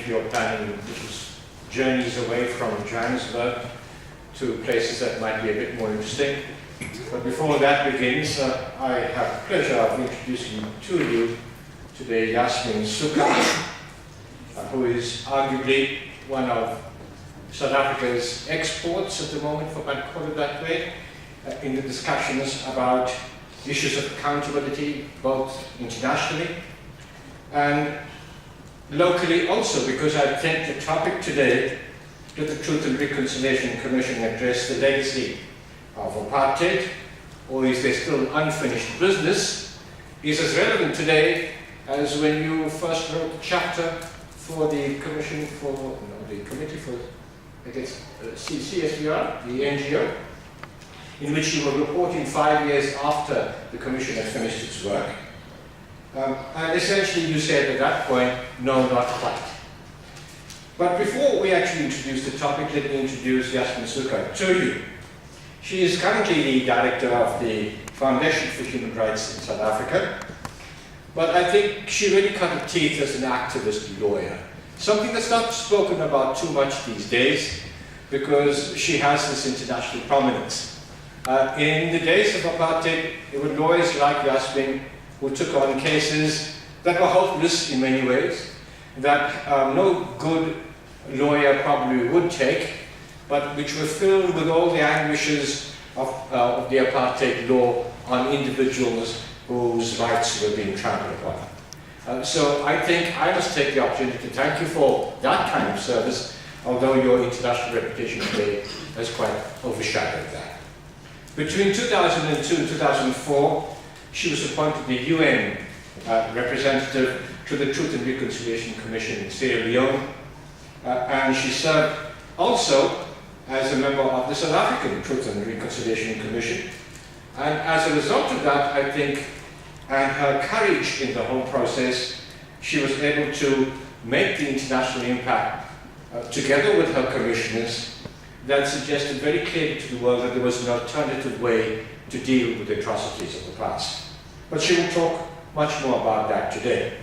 you're planning, which is journeys away from Johannesburg to places that might be a bit more interesting. But before that begins, I have the pleasure of introducing to you today Yasmin Sooka, who is arguably one of South Africa's exports at the moment, if I might call it that way, in the discussions about issues of accountability, both internationally and locally also, because I think the topic today, did the Truth and Reconciliation Commission address the legacy of apartheid, or is there still unfinished business, is as relevant today as when you first wrote the chapter for the Commission for, no, the Committee for, I guess, CSVR, the NGO, in which you were reporting 5 years after the Commission had finished its work. And essentially you said at that point, no, not quite. But before we actually introduce the topic, let me introduce Yasmin Sooka to you. She is currently the director of the Foundation for Human Rights in South Africa. But I think she really cut her teeth as an activist lawyer. Something that's not spoken about too much these days, because she has this international prominence. In the days of apartheid, it were lawyers like Yasmin who took on cases that were hopeless in many ways, that no good lawyer probably would take, but which were filled with all the anguishes of the apartheid law on individuals whose rights were being trampled upon. So I think I must take the opportunity to thank you for that kind of service, although your international reputation today has quite overshadowed that. Between 2002 and 2004, she was appointed the UN representative to the Truth and Reconciliation Commission in Sierra Leone, and she served also as a member of the South African Truth and Reconciliation Commission. And as a result of that, I think, and her courage in the whole process, she was able to make the international impact together with her commissioners that suggested very clearly to the world that there was an alternative way to deal with the atrocities of the past. But she will talk much more about that today.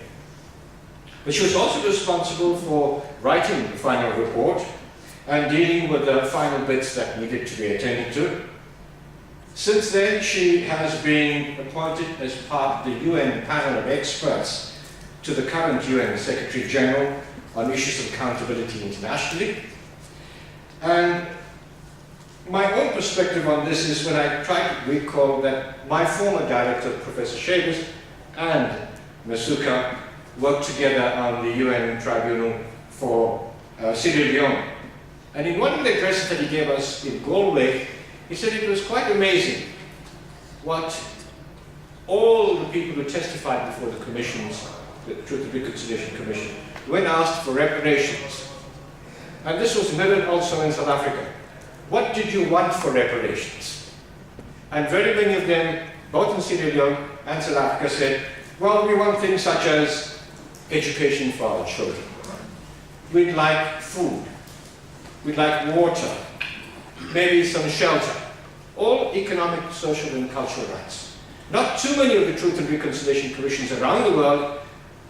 But she was also responsible for writing the final report and dealing with the final bits that needed to be attended to. Since then, she has been appointed as part of the UN panel of experts to the current UN Secretary General on issues of accountability internationally. And my own perspective on this is when I try to recall that my former director, Professor Shavers, and Ms. Sooka worked together on the UN Tribunal for Sierra Leone. And in one of the addresses that he gave us in Galway, he said it was quite amazing what all the people who testified before the commissions, the Truth and Reconciliation Commission, when asked for reparations. And this was mirrored also in South Africa. What did you want for reparations? And very many of them, both in Sierra Leone and South Africa, said, well, we want things such as education for our children. We'd like food. We'd like water. Maybe some shelter. All economic, social, and cultural rights. Not too many of the Truth and Reconciliation Commissions around the world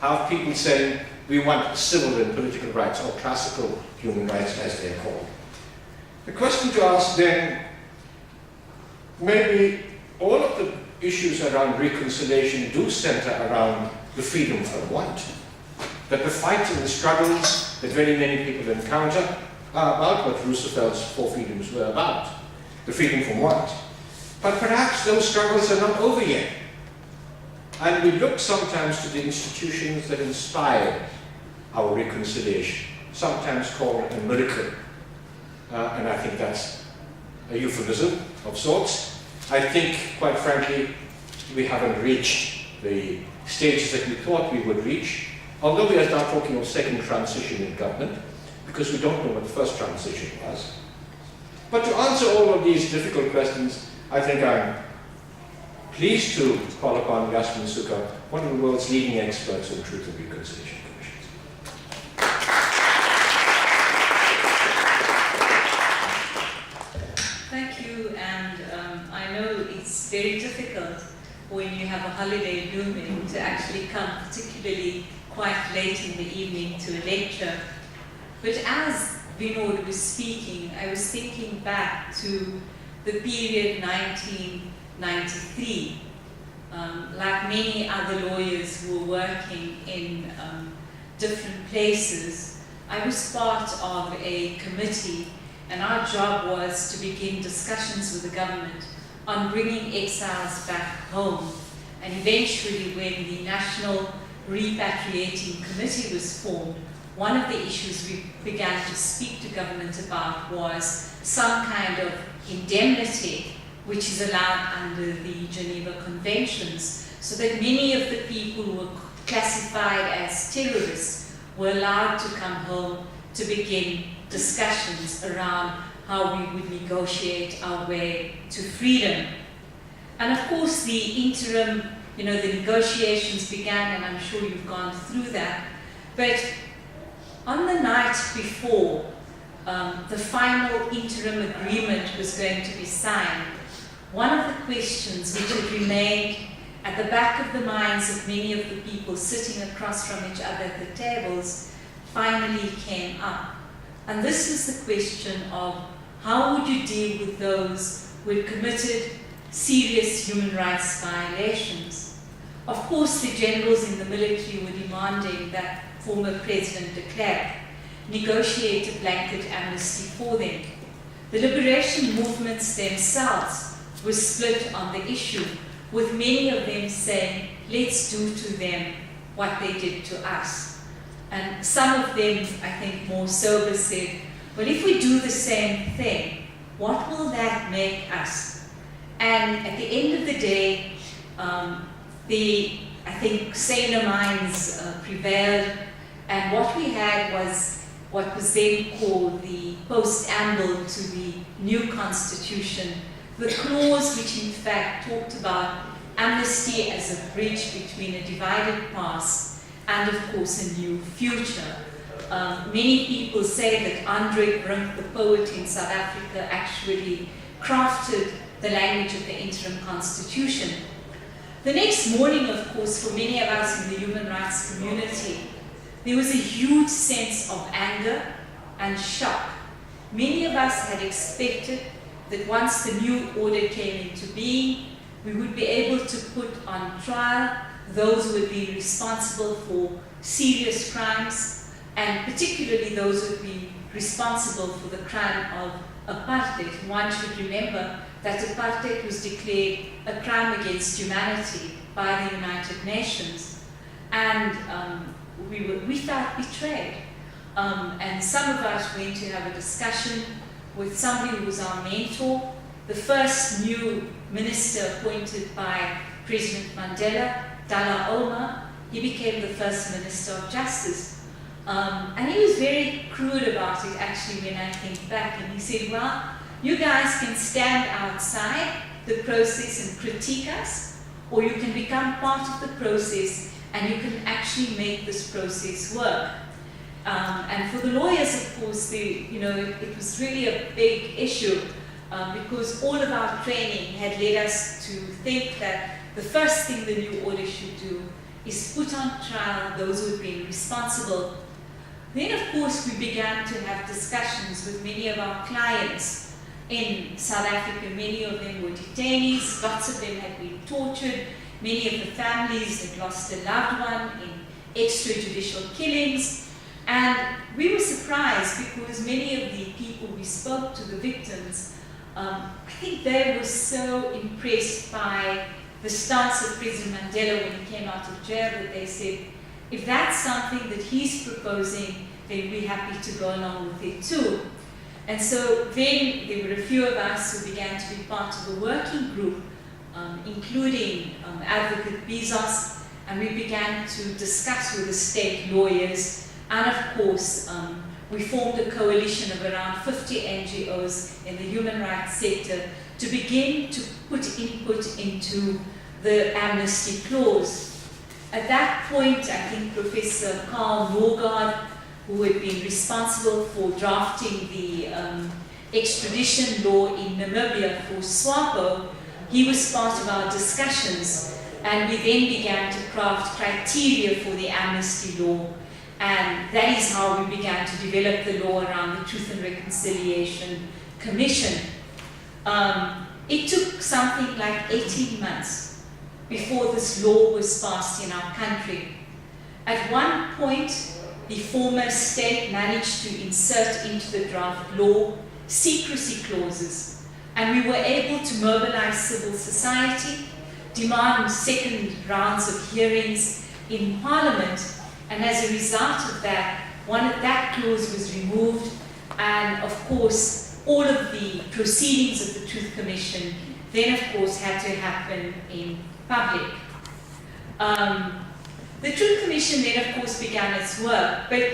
have people saying, we want civil and political rights, or classical human rights as they're called. The question to ask then, maybe all of the issues around reconciliation do center around the freedom from want. That the fights and the struggles that very many people encounter are about what Roosevelt's four freedoms were about. The freedom from want. But perhaps those struggles are not over yet. And we look sometimes to the institutions that inspired our reconciliation, sometimes called a miracle. And I think that's a euphemism of sorts. I think, quite frankly, we haven't reached the stages that we thought we would reach, although we are now talking of second transition in government, because we don't know what the first transition was. But to answer all of these difficult questions, I think I'm pleased to call upon Yasmin Sooka, one of the world's leading experts in Truth and Reconciliation Commissions. Thank you, and I know it's very difficult when you have a holiday looming to actually come, particularly quite late in the evening, to a lecture But as Vinod was speaking, I was thinking back to the period 1993. Like many other lawyers who were working in different places, I was part of a committee, and our job was to begin discussions with the government on bringing exiles back home. And eventually, when the National Repatriating Committee was formed, one of the issues we began to speak to government about was some kind of indemnity which is allowed under the Geneva Conventions, so that many of the people who were classified as terrorists were allowed to come home to begin discussions around how we would negotiate our way to freedom. And of course the interim, the negotiations began, and I'm sure you've gone through that. But on the night before the final interim agreement was going to be signed, one of the questions which had remained at the back of the minds of many of the people sitting across from each other at the tables finally came up. And this is the question of how would you deal with those who had committed serious human rights violations? Of course, the generals in the military were demanding that former President de Klerk negotiate a blanket amnesty for them. The liberation movements themselves were split on the issue, with many of them saying, let's do to them what they did to us. And some of them, I think more sober, said, well, if we do the same thing, what will that make us? And at the end of the day, I think saner minds prevailed, and what we had was what was then called the post-amble to the new constitution, the clause which in fact talked about amnesty as a bridge between a divided past and of course a new future. Many people say that Andre Brink, the poet in South Africa, actually crafted the language of the interim constitution. The next morning, of course, for many of us in the human rights community, there was a huge sense of anger and shock. Many of us had expected that once the new order came into being, we would be able to put on trial those who would be responsible for serious crimes, and particularly those who would be responsible for the crime of apartheid. One should remember that apartheid was declared a crime against humanity by the United Nations, and we felt betrayed. And some of us went to have a discussion with somebody who was our mentor, the first new minister appointed by President Mandela, Dalla Oma. He became the first Minister of Justice. And he was very crude about it, actually, when I think back. And he said, well, you guys can stand outside the process and critique us, or you can become part of the process and you can actually make this process work. And for the lawyers, of course, it was really a big issue because all of our training had led us to think that the first thing the new order should do is put on trial those who have been responsible. Then, of course, we began to have discussions with many of our clients in South Africa. Many of them were detainees, lots of them had been tortured, many of the families had lost a loved one in extrajudicial killings. And we were surprised because many of the people we spoke to, the victims, I think they were so impressed by the stance of President Mandela when he came out of jail that they said, if that's something that he's proposing, then we're happy to go along with it too. And so then there were a few of us who began to be part of a working group, including Advocate Bezos, and we began to discuss with the state lawyers. And of course, we formed a coalition of around 50 NGOs in the human rights sector to begin to put input into the amnesty clause. At that point, I think Professor Carl Norgaard, who had been responsible for drafting the extradition law in Namibia for SWAPO, he was part of our discussions, and we then began to craft criteria for the amnesty law. And that is how we began to develop the law around the Truth and Reconciliation Commission. It took something like 18 months before this law was passed in our country. At one point, the former state managed to insert into the draft law secrecy clauses, and we were able to mobilize civil society, demand second rounds of hearings in Parliament, and as a result of that, that clause was removed, and of course, all of the proceedings of the Truth Commission then, of course, had to happen in public. The Truth Commission then, of course, began its work, but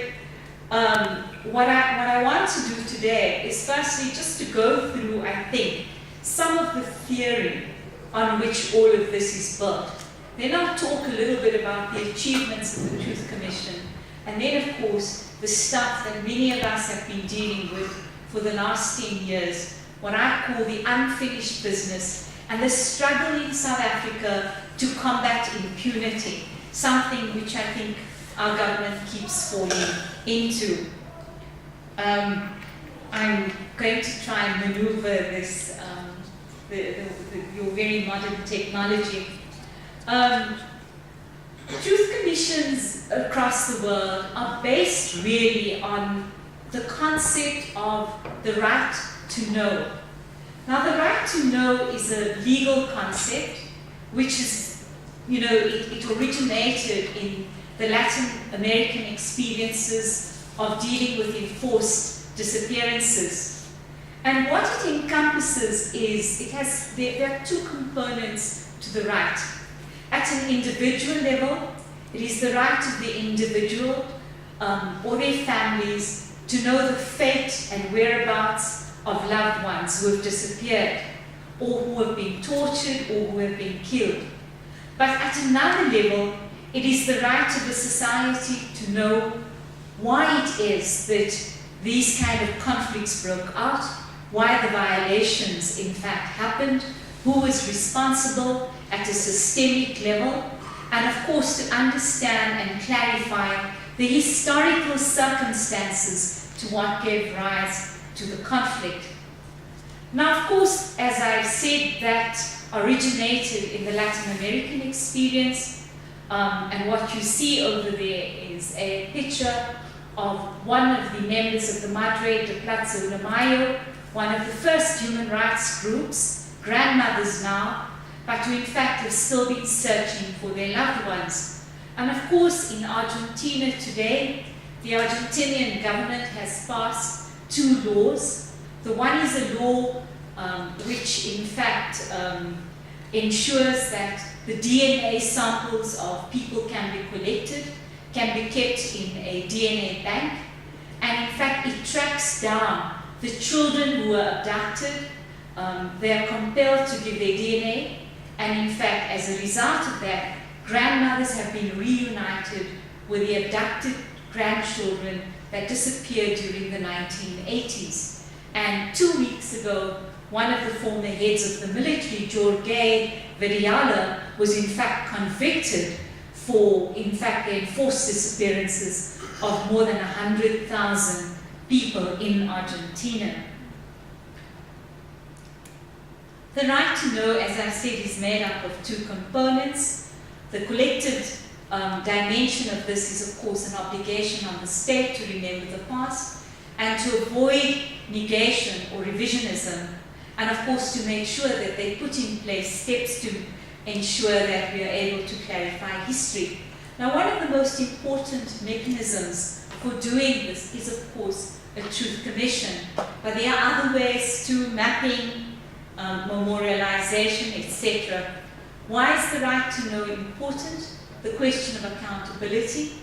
what I want to do today is firstly just to go through, I think, some of the theory on which all of this is built. Then I'll talk a little bit about the achievements of the Truth Commission, and then, of course, the stuff that many of us have been dealing with for the last 10 years, what I call the unfinished business and the struggle in South Africa to combat impunity, something which I think our government keeps falling into. I'm going to try and maneuver this, your very modern technology. Truth commissions across the world are based really on the concept of the right to know. Now, the right to know is a legal concept which is, it originated in the Latin American experiences of dealing with enforced disappearances. And what it encompasses is, there are two components to the right. At an individual level, it is the right of the individual or their families to know the fate and whereabouts of loved ones who have disappeared, or who have been tortured, or who have been killed. But at another level, it is the right of a society to know why it is that these kind of conflicts broke out, why the violations in fact happened, who was responsible at a systemic level, and of course to understand and clarify the historical circumstances to what gave rise to the conflict. Now, of course, as I said, that originated in the Latin American experience, and what you see over there is a picture of one of the members of the Madre de Plaza de Mayo, one of the first human rights groups, grandmothers now, but who in fact have still been searching for their loved ones. And of course, in Argentina today, the Argentinian government has passed two laws. The one is a law which in fact ensures that the DNA samples of people can be collected, can be kept in a DNA bank, and in fact it tracks down the children who were abducted. They are compelled to give their DNA, and in fact as a result of that, grandmothers have been reunited with the abducted grandchildren that disappeared during the 1980s. And 2 weeks ago, one of the former heads of the military, Jorge Videla, was in fact convicted for, in fact, the enforced disappearances of more than 100,000 people in Argentina. The right to know, as I said, is made up of two components. The collective dimension of this is, of course, an obligation on the state to remember the past and to avoid negation or revisionism, and of course to make sure that they put in place steps to ensure that we are able to clarify history. Now, one of the most important mechanisms for doing this is, of course, a truth commission, but there are other ways too: mapping, memorialization, etc. Why is the right to know important? The question of accountability,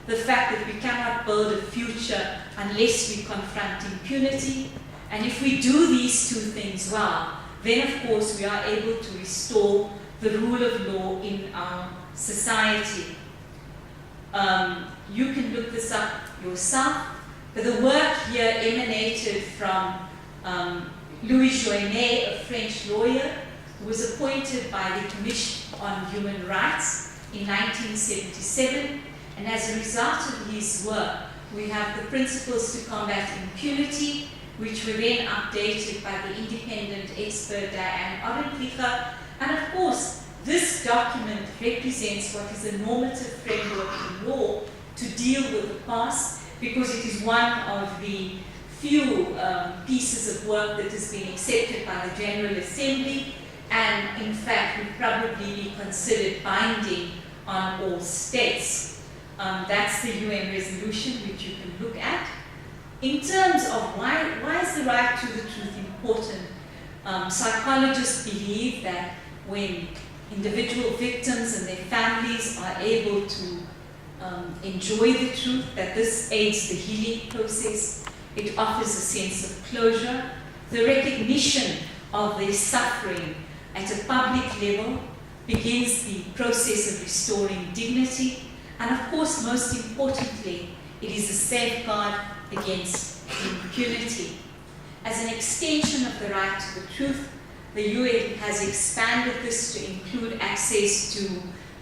the fact that we cannot build a future unless we confront impunity, and if we do these two things well, then of course we are able to restore the rule of law in our society. You can look this up yourself, but the work here emanated from Louis Joinet, a French lawyer who was appointed by the Commission on Human Rights in 1977, And as a result of his work, we have the Principles to Combat Impunity, which were then updated by the independent expert Diane Orenvlicher. And of course, this document represents what is a normative framework in law to deal with the past, because it is one of the few pieces of work that has been accepted by the General Assembly, and in fact would probably be considered binding on all states. That's the UN resolution, which you can look at. In terms of why is the right to the truth important? Psychologists believe that when individual victims and their families are able to enjoy the truth, that this aids the healing process. It offers a sense of closure. The recognition of their suffering at a public level begins the process of restoring dignity. And of course, most importantly, it is a safeguard against impunity. As an extension of the right to the truth, the UN has expanded this to include access to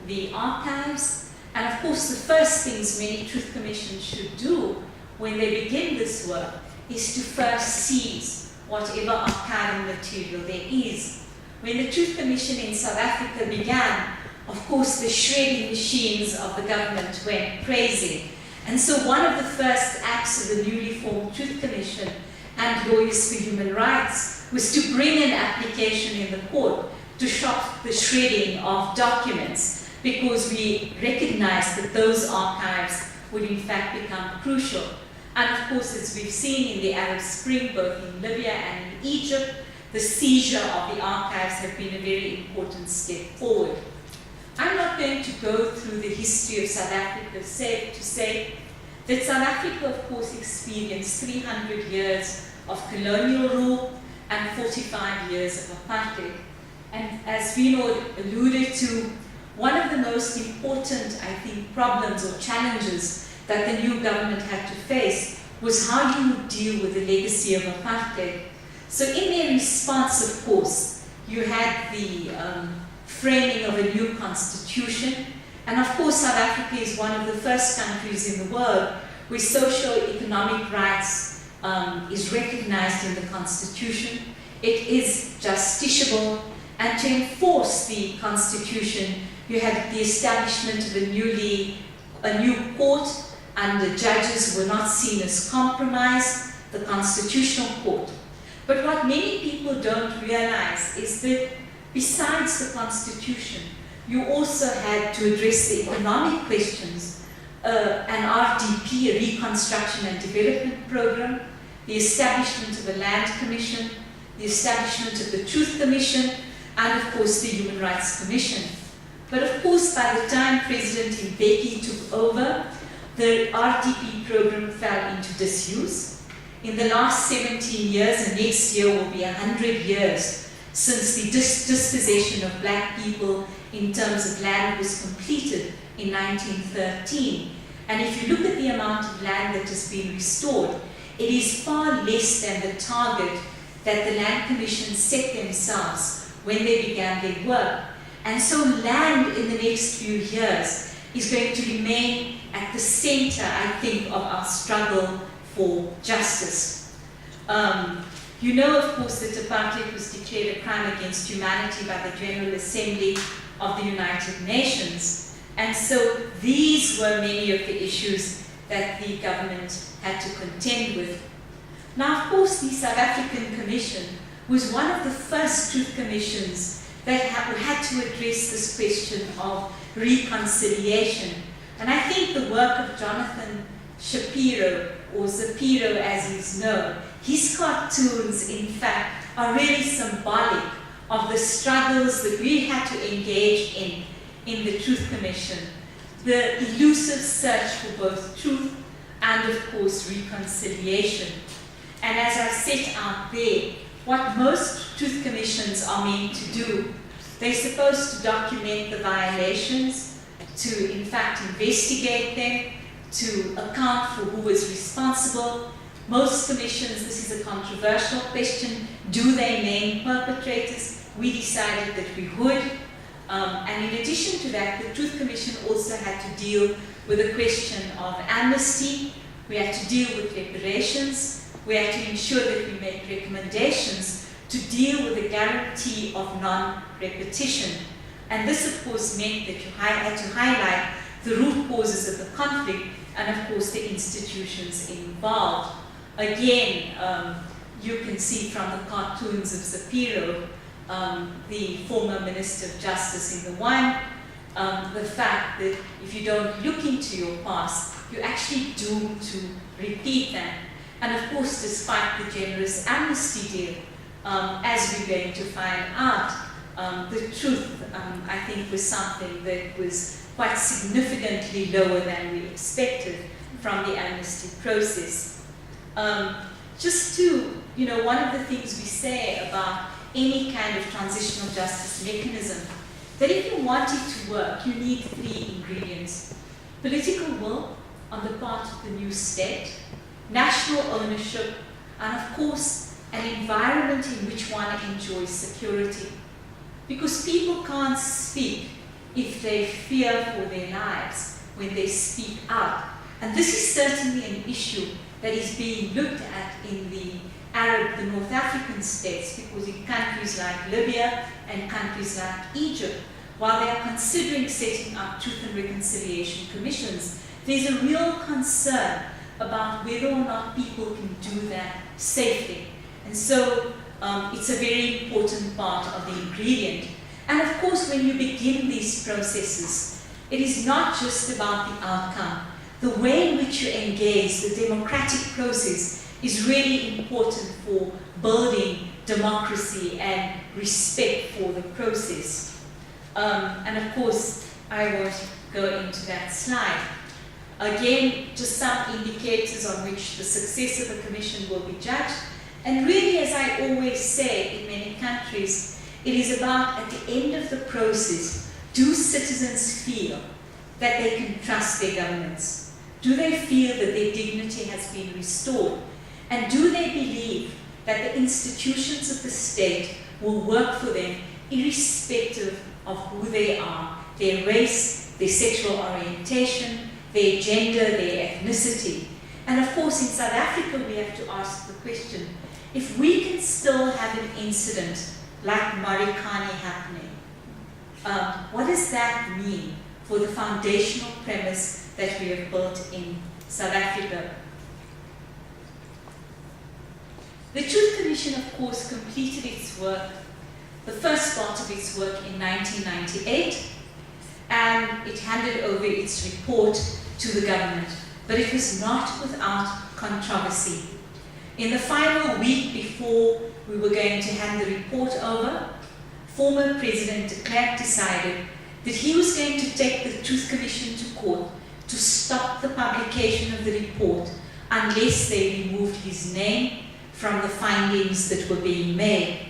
the archives. And of course, the first things many truth commissions should do when they begin this work is to first seize whatever archival material there is. When the Truth Commission in South Africa began, of course, the shredding machines of the government went crazy. And so one of the first acts of the newly formed Truth Commission and Lawyers for Human Rights was to bring an application in the court to stop the shredding of documents, because we recognized that those archives would in fact become crucial. And of course, as we've seen in the Arab Spring, both in Libya and in Egypt, the seizure of the archives have been a very important step forward. I'm not going to go through the history of South Africa, except to say that South Africa, of course, experienced 300 years of colonial rule and 45 years of apartheid. And as Vino alluded to, one of the most important, I think, problems or challenges that the new government had to face was how you would deal with the legacy of apartheid. So in their response, of course, you had the framing of a new constitution. And of course, South Africa is one of the first countries in the world where socio-economic rights is recognized in the constitution. It is justiciable. And to enforce the constitution, you had the establishment of a new court, and the judges were not seen as compromised, the constitutional court. But what many people don't realize is that besides the constitution, you also had to address the economic questions, an RDP, a Reconstruction and Development Program, the establishment of a Land Commission, the establishment of the Truth Commission, and of course the Human Rights Commission. But of course, by the time President Mbeki took over, the RDP program fell into disuse. In the last 17 years, and next year will be 100 years since the dispossession of black people in terms of land was completed in 1913. And if you look at the amount of land that has been restored, it is far less than the target that the Land Commission set themselves when they began their work. And so land in the next few years is going to remain at the center, I think, of our struggle for justice. You know, of course, that apartheid was declared a crime against humanity by the General Assembly of the United Nations. And so these were many of the issues that the government had to contend with. Now, of course, the South African Commission was one of the first truth commissions that had to address this question of reconciliation. And I think the work of Jonathan Shapiro, or Zapiro as he's known, his cartoons, in fact, are really symbolic of the struggles that we had to engage in the Truth Commission. The elusive search for both truth and, of course, reconciliation. And as I set out there, what most truth commissions are meant to do, they're supposed to document the violations, to in fact investigate them, to account for who is responsible. Most commissions, this is a controversial question, do they name perpetrators? We decided that we would. And in addition to that, the Truth Commission also had to deal with the question of amnesty, we had to deal with reparations, we had to ensure that we make recommendations to deal with the guarantee of non-repetition. And this, of course, meant that you had to highlight the root causes of the conflict and, of course, the institutions involved. Again, you can see from the cartoons of Zapiro, the former Minister of Justice in the one, the fact that if you don't look into your past, you're actually doomed to repeat that. And of course, despite the generous amnesty deal, as we're going to find out, the truth, I think, was something that was quite significantly lower than we expected from the amnesty process. Just to, one of the things we say about any kind of transitional justice mechanism, that if you want it to work, you need 3 ingredients. Political will on the part of the new state, national ownership, and of course, an environment in which one enjoys security. Because people can't speak if they fear for their lives when they speak out. And this is certainly an issue that is being looked at in the North African states, because in countries like Libya and countries like Egypt, while they are considering setting up truth and reconciliation commissions, there's a real concern about whether or not people can do that safely. And so it's a very important part of the ingredient. And of course, when you begin these processes, it is not just about the outcome. The way in which you engage the democratic process is really important for building democracy and respect for the process. And of course, I won't go into that slide. Again, just some indicators on which the success of the Commission will be judged. And really, as I always say in many countries, it is about, at the end of the process, do citizens feel that they can trust their governments? Do they feel that their dignity has been restored? And do they believe that the institutions of the state will work for them irrespective of who they are, their race, their sexual orientation, their gender, their ethnicity? And of course, in South Africa, we have to ask the question, if we can still have an incident like Marikani happening, what does that mean for the foundational premise that we have built in South Africa? The Truth Commission, of course, completed its work, the first part of its work, in 1998, and it handed over its report to the government. But it was not without controversy. In the final week before we were going to hand the report over, former President de Klerk decided that he was going to take the Truth Commission to court to stop the publication of the report unless they removed his name from the findings that were being made.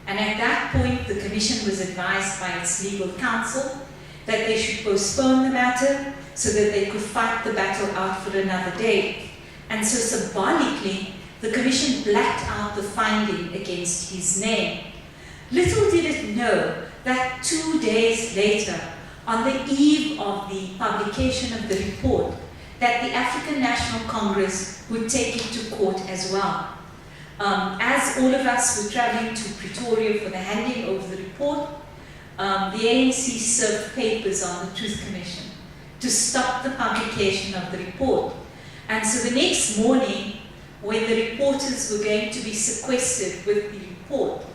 And at that point, the Commission was advised by its legal counsel that they should postpone the matter so that they could fight the battle out for another day. And so symbolically, the Commission blacked out the finding against his name. Little did it know that 2 days later, on the eve of the publication of the report, that the African National Congress would take it to court as well. As all of us were traveling to Pretoria for the handing over the report, the ANC served papers on the Truth Commission to stop the publication of the report. And so the next morning, when the reporters were going to be sequestered with the report,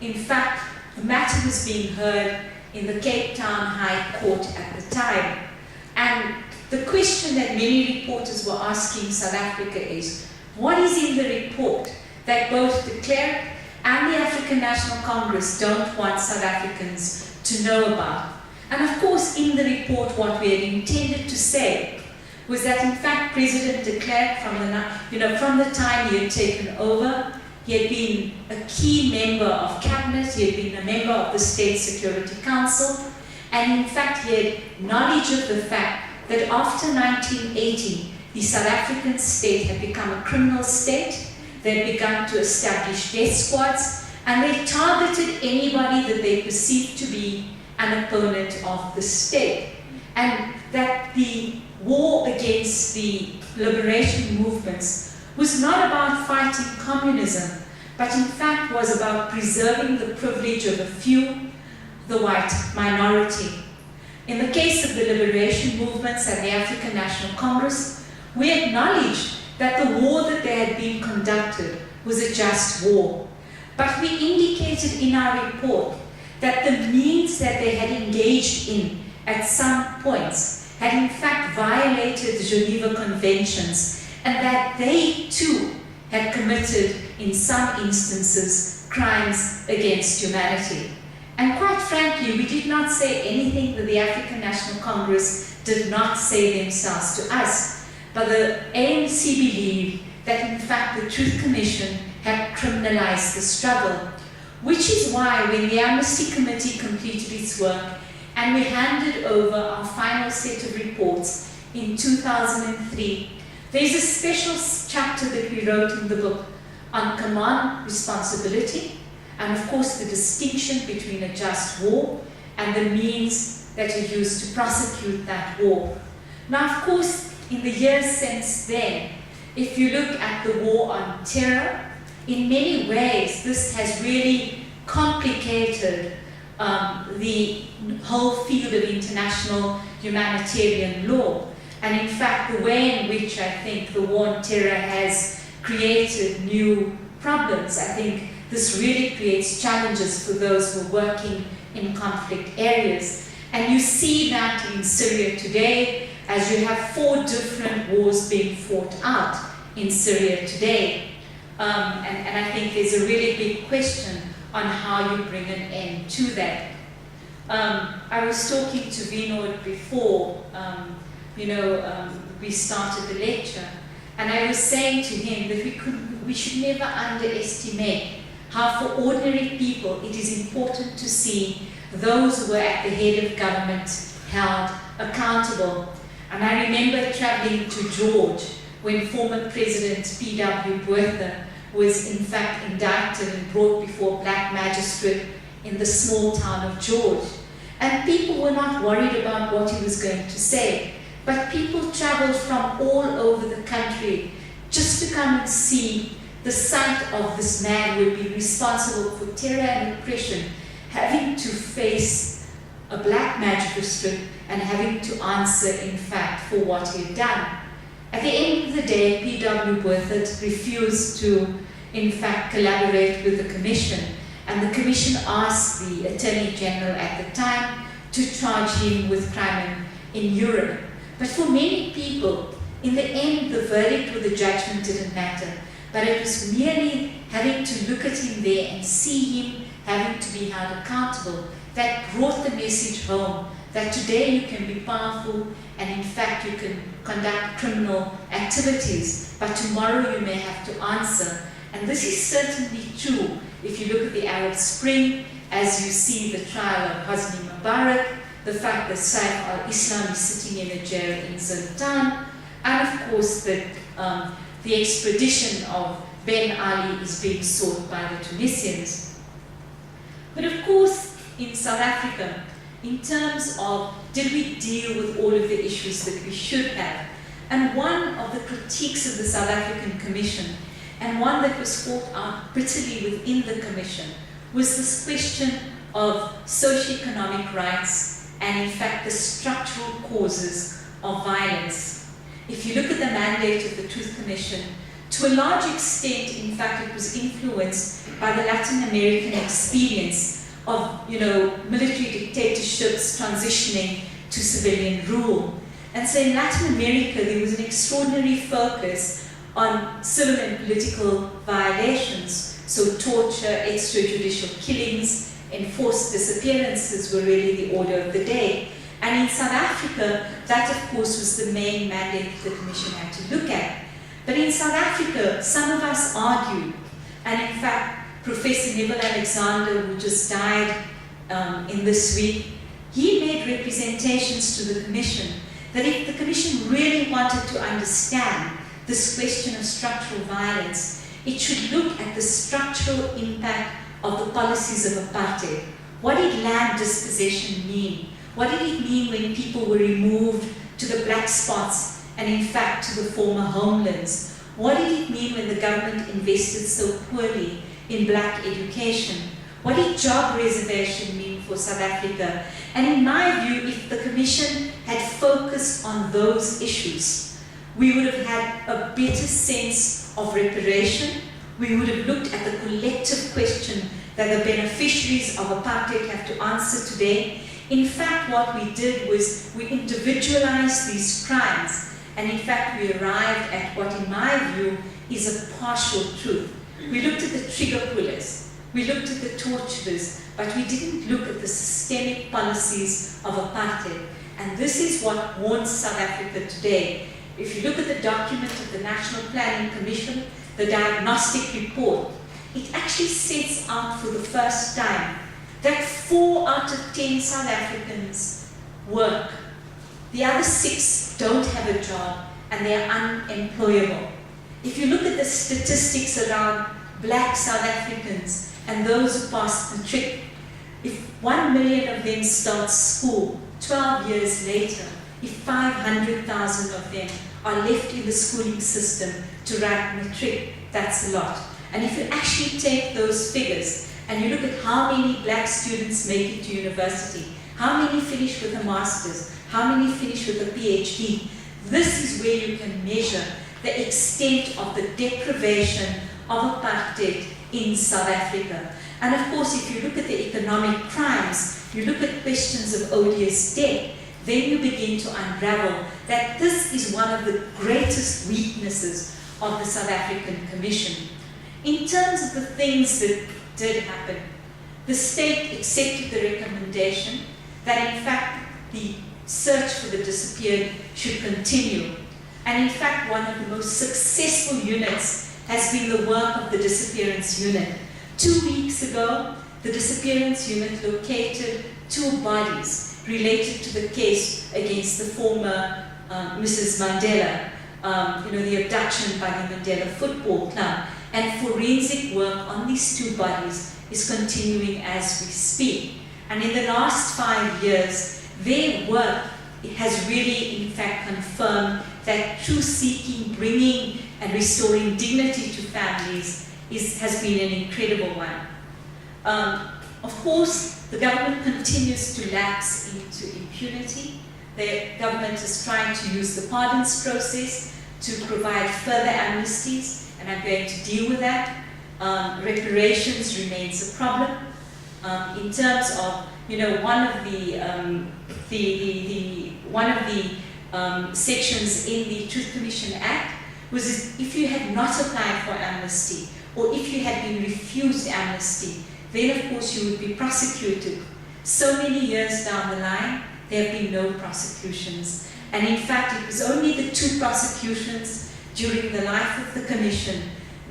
in fact, the matter was being heard in the Cape Town High Court at the time. And the question that many reporters were asking South Africa is, what is in the report that both de Klerk and the African National Congress don't want South Africans to know about? And of course, in the report, what we had intended to say was that, in fact, President de Klerk, from the time he had taken over, he had been a key member of cabinet, he had been a member of the State Security Council, and in fact, he had knowledge of the fact that after 1980, the South African state had become a criminal state. They had begun to establish death squads, and they targeted anybody that they perceived to be an opponent of the state. And that the war against the liberation movements was not about fighting communism, but in fact was about preserving the privilege of a few, the white minority. In the case of the liberation movements and the African National Congress, we acknowledged that the war that they had been conducted was a just war. But we indicated in our report that the means that they had engaged in at some points had in fact violated the Geneva Conventions, and that they too had committed, in some instances, crimes against humanity. And quite frankly, we did not say anything that the African National Congress did not say themselves to us, but the ANC believed that in fact the Truth Commission had criminalized the struggle, which is why when the Amnesty Committee completed its work and we handed over our final set of reports in 2003, there's a special chapter that we wrote in the book on command responsibility, and of course the distinction between a just war and the means that are used to prosecute that war. Now, of course, in the years since then, if you look at the war on terror, in many ways this has really complicated the whole field of international humanitarian law. And in fact, the way in which I think the war on terror has created new problems, I think this really creates challenges for those who are working in conflict areas. And you see that in Syria today, as you have 4 different wars being fought out in Syria today. And I think there's a really big question on how you bring an end to that. I was talking to Vinod before, we started the lecture, and I was saying to him that we should never underestimate how for ordinary people it is important to see those who are at the head of government held accountable. And I remember traveling to George when former President P.W. Botha was in fact indicted and brought before a black magistrate in the small town of George. And people were not worried about what he was going to say, but people traveled from all over the country just to come and see the sight of this man who would be responsible for terror and oppression, having to face a black magistrate and having to answer, in fact, for what he had done. At the end of the day, P.W. Botha refused to, in fact, collaborate with the Commission, and the Commission asked the Attorney General at the time to charge him with crime in Europe. But for many people, in the end, the verdict or the judgment didn't matter, but it was merely having to look at him there and see him having to be held accountable that brought the message home that today you can be powerful and in fact you can conduct criminal activities, but tomorrow you may have to answer. And this is certainly true if you look at the Arab Spring, as you see the trial of Hosni Mubarak, the fact that Saif al-Islam is sitting in a jail in Zoltan, and of course that the extradition of Ben Ali is being sought by the Tunisians. But of course, in South Africa, in terms of did we deal with all of the issues that we should have? And one of the critiques of the South African Commission, and one that was fought out prettily within the Commission, was this question of socioeconomic rights and in fact the structural causes of violence. If you look at the mandate of the Truth Commission, to a large extent, in fact, it was influenced by the Latin American experience of, military dictatorships transitioning to civilian rule. And so in Latin America, there was an extraordinary focus on civil and political violations. So torture, extrajudicial killings, enforced disappearances were really the order of the day. And in South Africa, that of course was the main mandate the Commission had to look at. But in South Africa, some of us argued, and in fact, Professor Neville Alexander, who just died in this week, he made representations to the Commission that if the Commission really wanted to understand this question of structural violence, it should look at the structural impact of the policies of apartheid. What did land dispossession mean? What did it mean when people were removed to the black spots, and in fact to the former homelands. What did it mean when the government invested so poorly in black education? What did job reservation mean for South Africa? And in my view, if the Commission had focused on those issues, we would have had a better sense of reparation. We would have looked at the collective question that the beneficiaries of apartheid have to answer today. In fact, what we did was we individualized these crimes, and in fact we arrived at what in my view is a partial truth. We looked at the trigger pullers, we looked at the torturers, but we didn't look at the systemic policies of apartheid. And this is what haunts South Africa today. If you look at the document of the National Planning Commission, the diagnostic report, it actually sets out for the first time that 4 out of 10 South Africans work. The other 6 don't have a job and they are unemployable. If you look at the statistics around black South Africans and those who pass matric, if 1 million of them start school 12 years later, if 500,000 of them are left in the schooling system to write matric, that's a lot. And if you actually take those figures and you look at how many black students make it to university, how many finish with a master's, how many finish with a PhD, this is where you can measure the extent of the deprivation of apartheid in South Africa. And of course, if you look at the economic crimes, you look at questions of odious debt, then you begin to unravel that this is one of the greatest weaknesses of the South African Commission. In terms of the things that did happen, the state accepted the recommendation that in fact the search for the disappeared should continue. And in fact, one of the most successful units has been the work of the disappearance unit. 2 weeks ago, the disappearance unit located 2 bodies related to the case against the former Mrs. Mandela, the abduction by the Mandela Football Club. And forensic work on these 2 bodies is continuing as we speak. And in the last 5 years, their work has really, in fact, confirmed that truth-seeking, bringing and restoring dignity to families has been an incredible one. Of course, the government continues to lapse into impunity. The government is trying to use the pardons process to provide further amnesties, and I'm going to deal with that. Reparations remains a problem. In terms of, one of the sections in the Truth Commission Act was if you had not applied for amnesty, or if you had been refused amnesty, then of course you would be prosecuted. So many years down the line, there have been no prosecutions. And in fact, it was only the 2 prosecutions during the life of the Commission,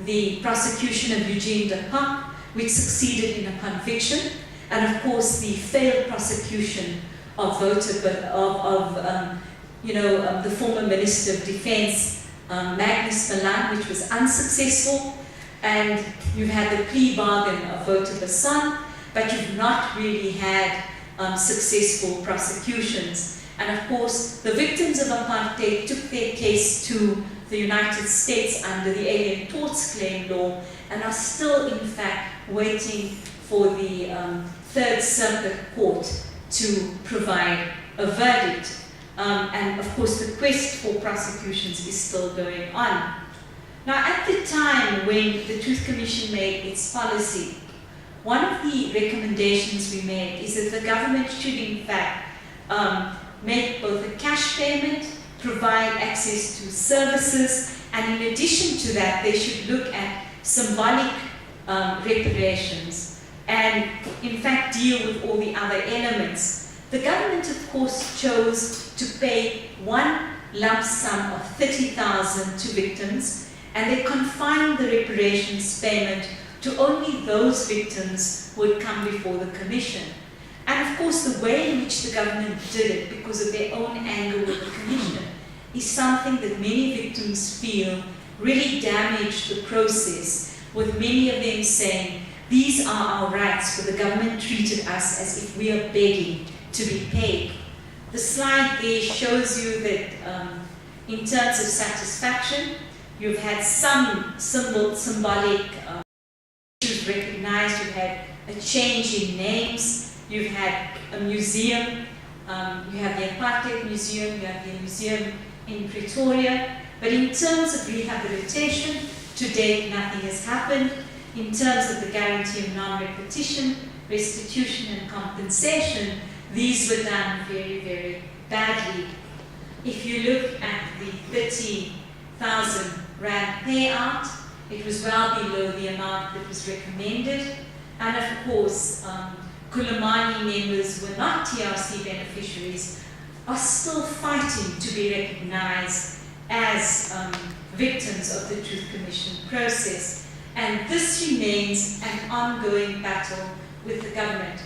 the prosecution of Eugene de Kock, which succeeded in a conviction, and of course the failed prosecution of the former Minister of Defense, Magnus Malan, which was unsuccessful, and you've had the plea bargain of Wouter Bassan, but you've not really had successful prosecutions. And of course, the victims of apartheid took their case to the United States under the Alien Torts Claim Law and are still, in fact, waiting for the Third Circuit Court to provide a verdict. And of course, the quest for prosecutions is still going on. Now, at the time when the Truth Commission made its policy, one of the recommendations we made is that the government should, in fact, make both a cash payment, provide access to services, and in addition to that, they should look at symbolic reparations and, in fact, deal with all the other elements. The government, of course, chose to pay one lump sum of 30,000 to victims, and they confined the reparations payment to only those victims who had come before the Commission. And of course, the way in which the government did it, because of their own anger with the Commission, is something that many victims feel really damaged the process, with many of them saying, these are our rights, but the government treated us as if we are begging to be paid. The slide there shows you that in terms of satisfaction, you've had some symbolic issues recognized. You've had a change in names. You've had a museum. You have the Apartheid Museum. You have the museum in Pretoria. But in terms of rehabilitation, to date nothing has happened. In terms of the guarantee of non-repetition, restitution and compensation, these were done very, very badly. If you look at the 30,000 Rand payout, it was well below the amount that was recommended. And of course, Kulamani members who were not TRC beneficiaries are still fighting to be recognized as victims of the Truth Commission process. And this remains an ongoing battle with the government.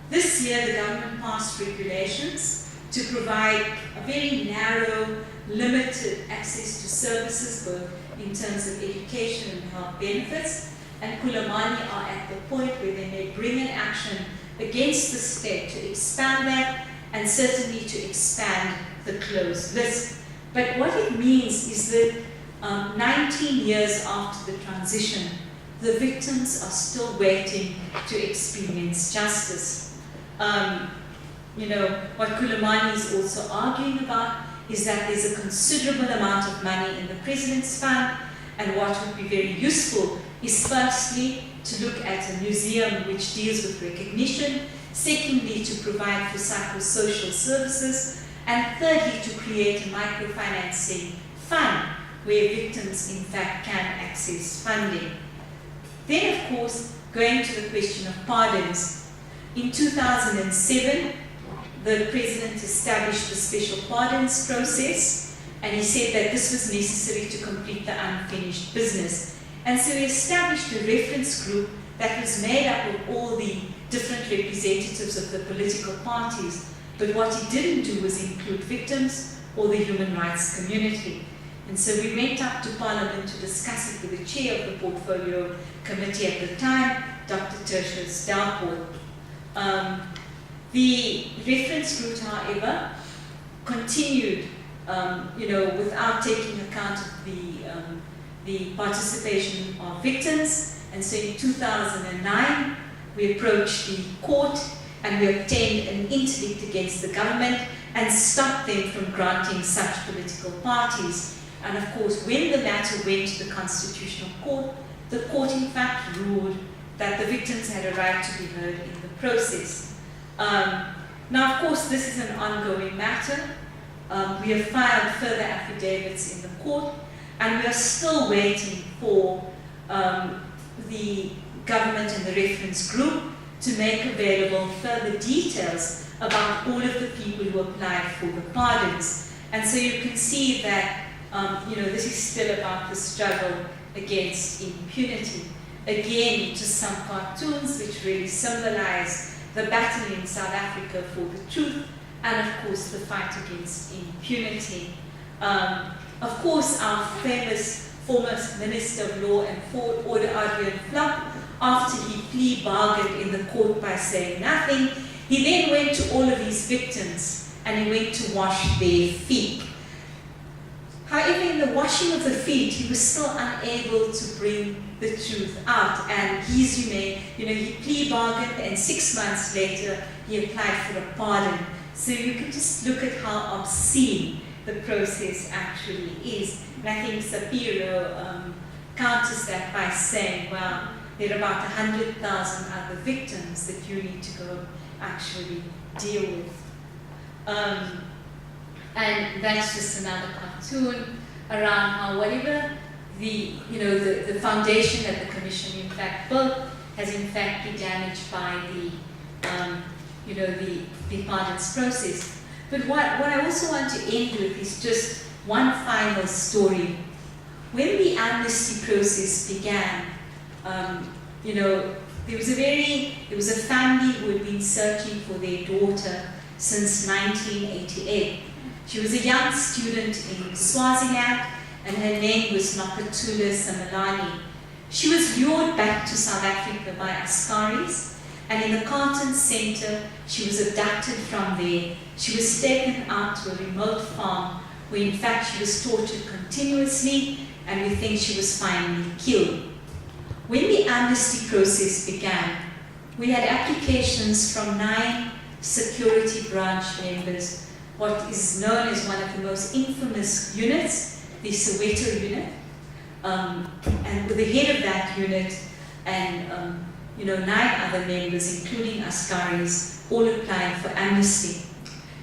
This year, the government passed regulations to provide a very narrow, limited access to services, both in terms of education and health benefits. And Kulamani are at the point where they may bring an action against the state to expand that, and certainly to expand the closed list. But what it means is that 19 years after the transition, the victims are still waiting to experience justice. You know, what Kulamani is also arguing about is that there's a considerable amount of money in the President's Fund, and what would be very useful is firstly to look at a museum which deals with recognition, secondly to provide for psychosocial services, and thirdly to create a microfinancing fund where victims in fact can access funding. Then of course, going to the question of pardons. In 2007, the President established a special pardons process, and he said that this was necessary to complete the unfinished business. And so he established a reference group that was made up of all the different representatives of the political parties, but what he didn't do was include victims or the human rights community. And so we went up to Parliament to discuss it with the chair of the portfolio committee at the time, Dr. Tertius Dalport. The reference group, however, continued, without taking account of the participation of victims. And so in 2009, we approached the court and we obtained an interdict against the government and stopped them from granting such political parties. And of course, when the matter went to the Constitutional Court, the court in fact ruled that the victims had a right to be heard in the process. Now, of course, this is an ongoing matter. We have filed further affidavits in the court, and we are still waiting for the government and the reference group to make available further details about all of the people who applied for the pardons. And so you can see that this is still about the struggle against impunity. Again, to some cartoons which really symbolize the battle in South Africa for the truth, and of course the fight against impunity. Of course, our famous former Minister of Law and Order, Adrian Flop, after he plea bargained in the court by saying nothing, he then went to all of his victims and he went to wash their feet. However, in the washing of the feet, he was still unable to bring the truth out, and he's remained, he plea bargained, and 6 months later, he applied for a pardon. So you can just look at how obscene the process actually is. And I think Sapiro counters that by saying, well, there are about 100,000 other victims that you need to go actually deal with. And that's just another cartoon around how whatever the foundation that the Commission in fact built has in fact been damaged by the pardons process. But what I also want to end with is just one final story. When the amnesty process began, there was a family who had been searching for their daughter since 1988. She was a young student in Swaziland, and her name was Nokatula Simelane. She was lured back to South Africa by Askaris, And in the Carlton Center, she was abducted from there. She was taken out to a remote farm where in fact she was tortured continuously, and we think she was finally killed. When the amnesty process began, we had applications from 9 security branch members, what is known as one of the most infamous units, the Soweto unit, and with the head of that unit and 9 other members, including Askaris, all applying for amnesty.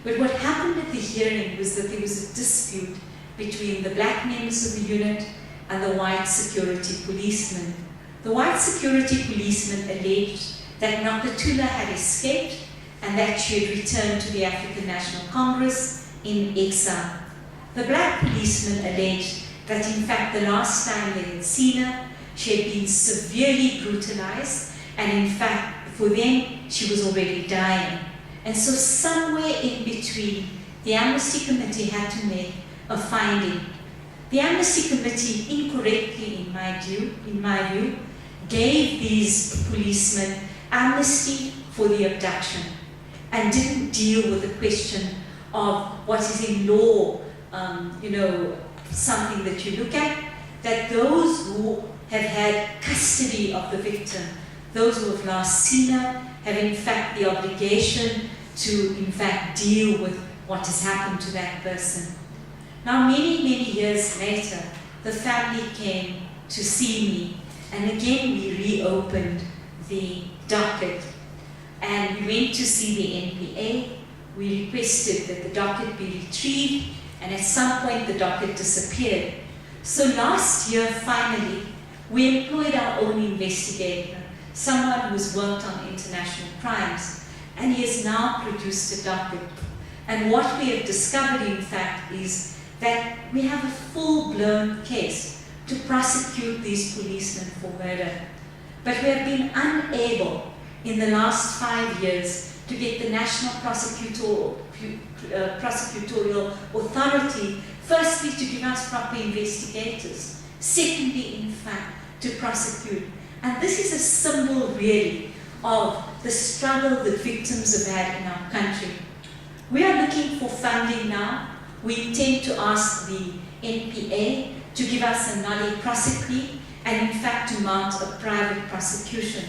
But what happened at the hearing was that there was a dispute between the black members of the unit and the white security policemen. The white security policemen alleged that Nakatula had escaped and that she had returned to the African National Congress in exile. The black policemen alleged that in fact the last time they had seen her, she had been severely brutalized, and in fact for them she was already dying. And so somewhere in between, the Amnesty Committee had to make a finding. The Amnesty Committee, incorrectly in my view, gave these policemen amnesty for the abduction and didn't deal with the question of what is in law, something that you look at, that those who have had custody of the victim, those who have last seen her, have in fact the obligation to in fact deal with what has happened to that person. Now many years later, the family came to see me, and again we reopened the docket, and we went to see the NPA. We requested that the docket be retrieved, and at some point the docket disappeared. So last year, finally, we employed our own investigator, someone who's worked on international crimes, and he has now produced a docket. And what we have discovered, in fact, is that we have a full-blown case to prosecute these policemen for murder. But we have been unable in the last 5 years to get the National Prosecutorial Authority, firstly, to give us proper investigators, secondly, in fact, to prosecute. And this is a symbol, really, of the struggle that victims have had in our country. We are looking for funding now. We intend to ask the NPA to give us a nolle prosequi, and in fact to mount a private prosecution.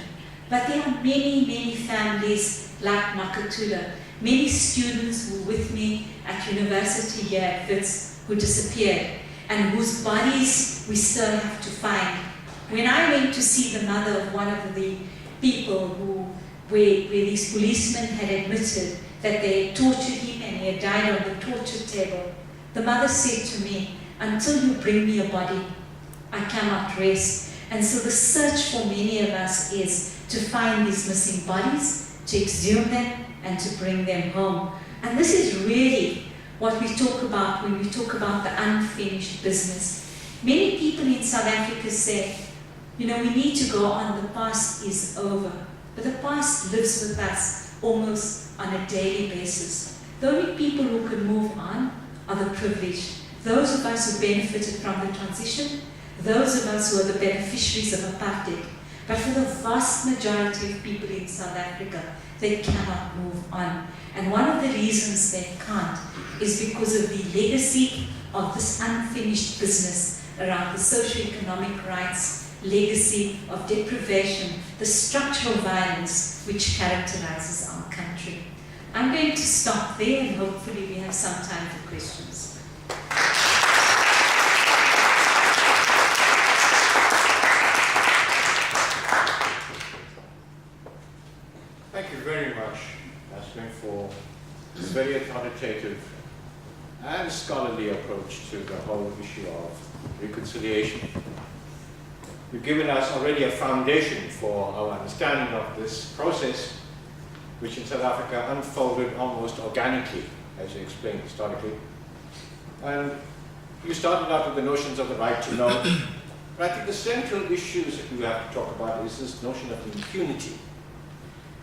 But there are many families like Nakatula, many students who were with me at university here at Wits who disappeared, and whose bodies we still have to find. When I went to see the mother of one of the people where these policemen had admitted that they had tortured him and he had died on the torture table, the mother said to me, "Until you bring me a body, I cannot rest." And so the search for many of us is to find these missing bodies, to exhume them, and to bring them home. And this is really what we talk about when we talk about the unfinished business. Many people in South Africa say, we need to go on, the past is over. But the past lives with us almost on a daily basis. The only people who can move on are the privileged. Those of us who benefited from the transition, those of us who are the beneficiaries of apartheid. But for the vast majority of people in South Africa, they cannot move on. And one of the reasons they can't is because of the legacy of this unfinished business around the socio-economic rights, legacy of deprivation, the structural violence which characterizes our country. I'm going to stop there, and hopefully we have some time for questions. Thank you very much, Yasmin, for this very authoritative and scholarly approach to the whole issue of reconciliation. You've given us already a foundation for our understanding of this process, which in South Africa unfolded almost organically, as you explained historically. And you started out with the notions of the right to know, but I think the central issues that we have to talk about is this notion of impunity.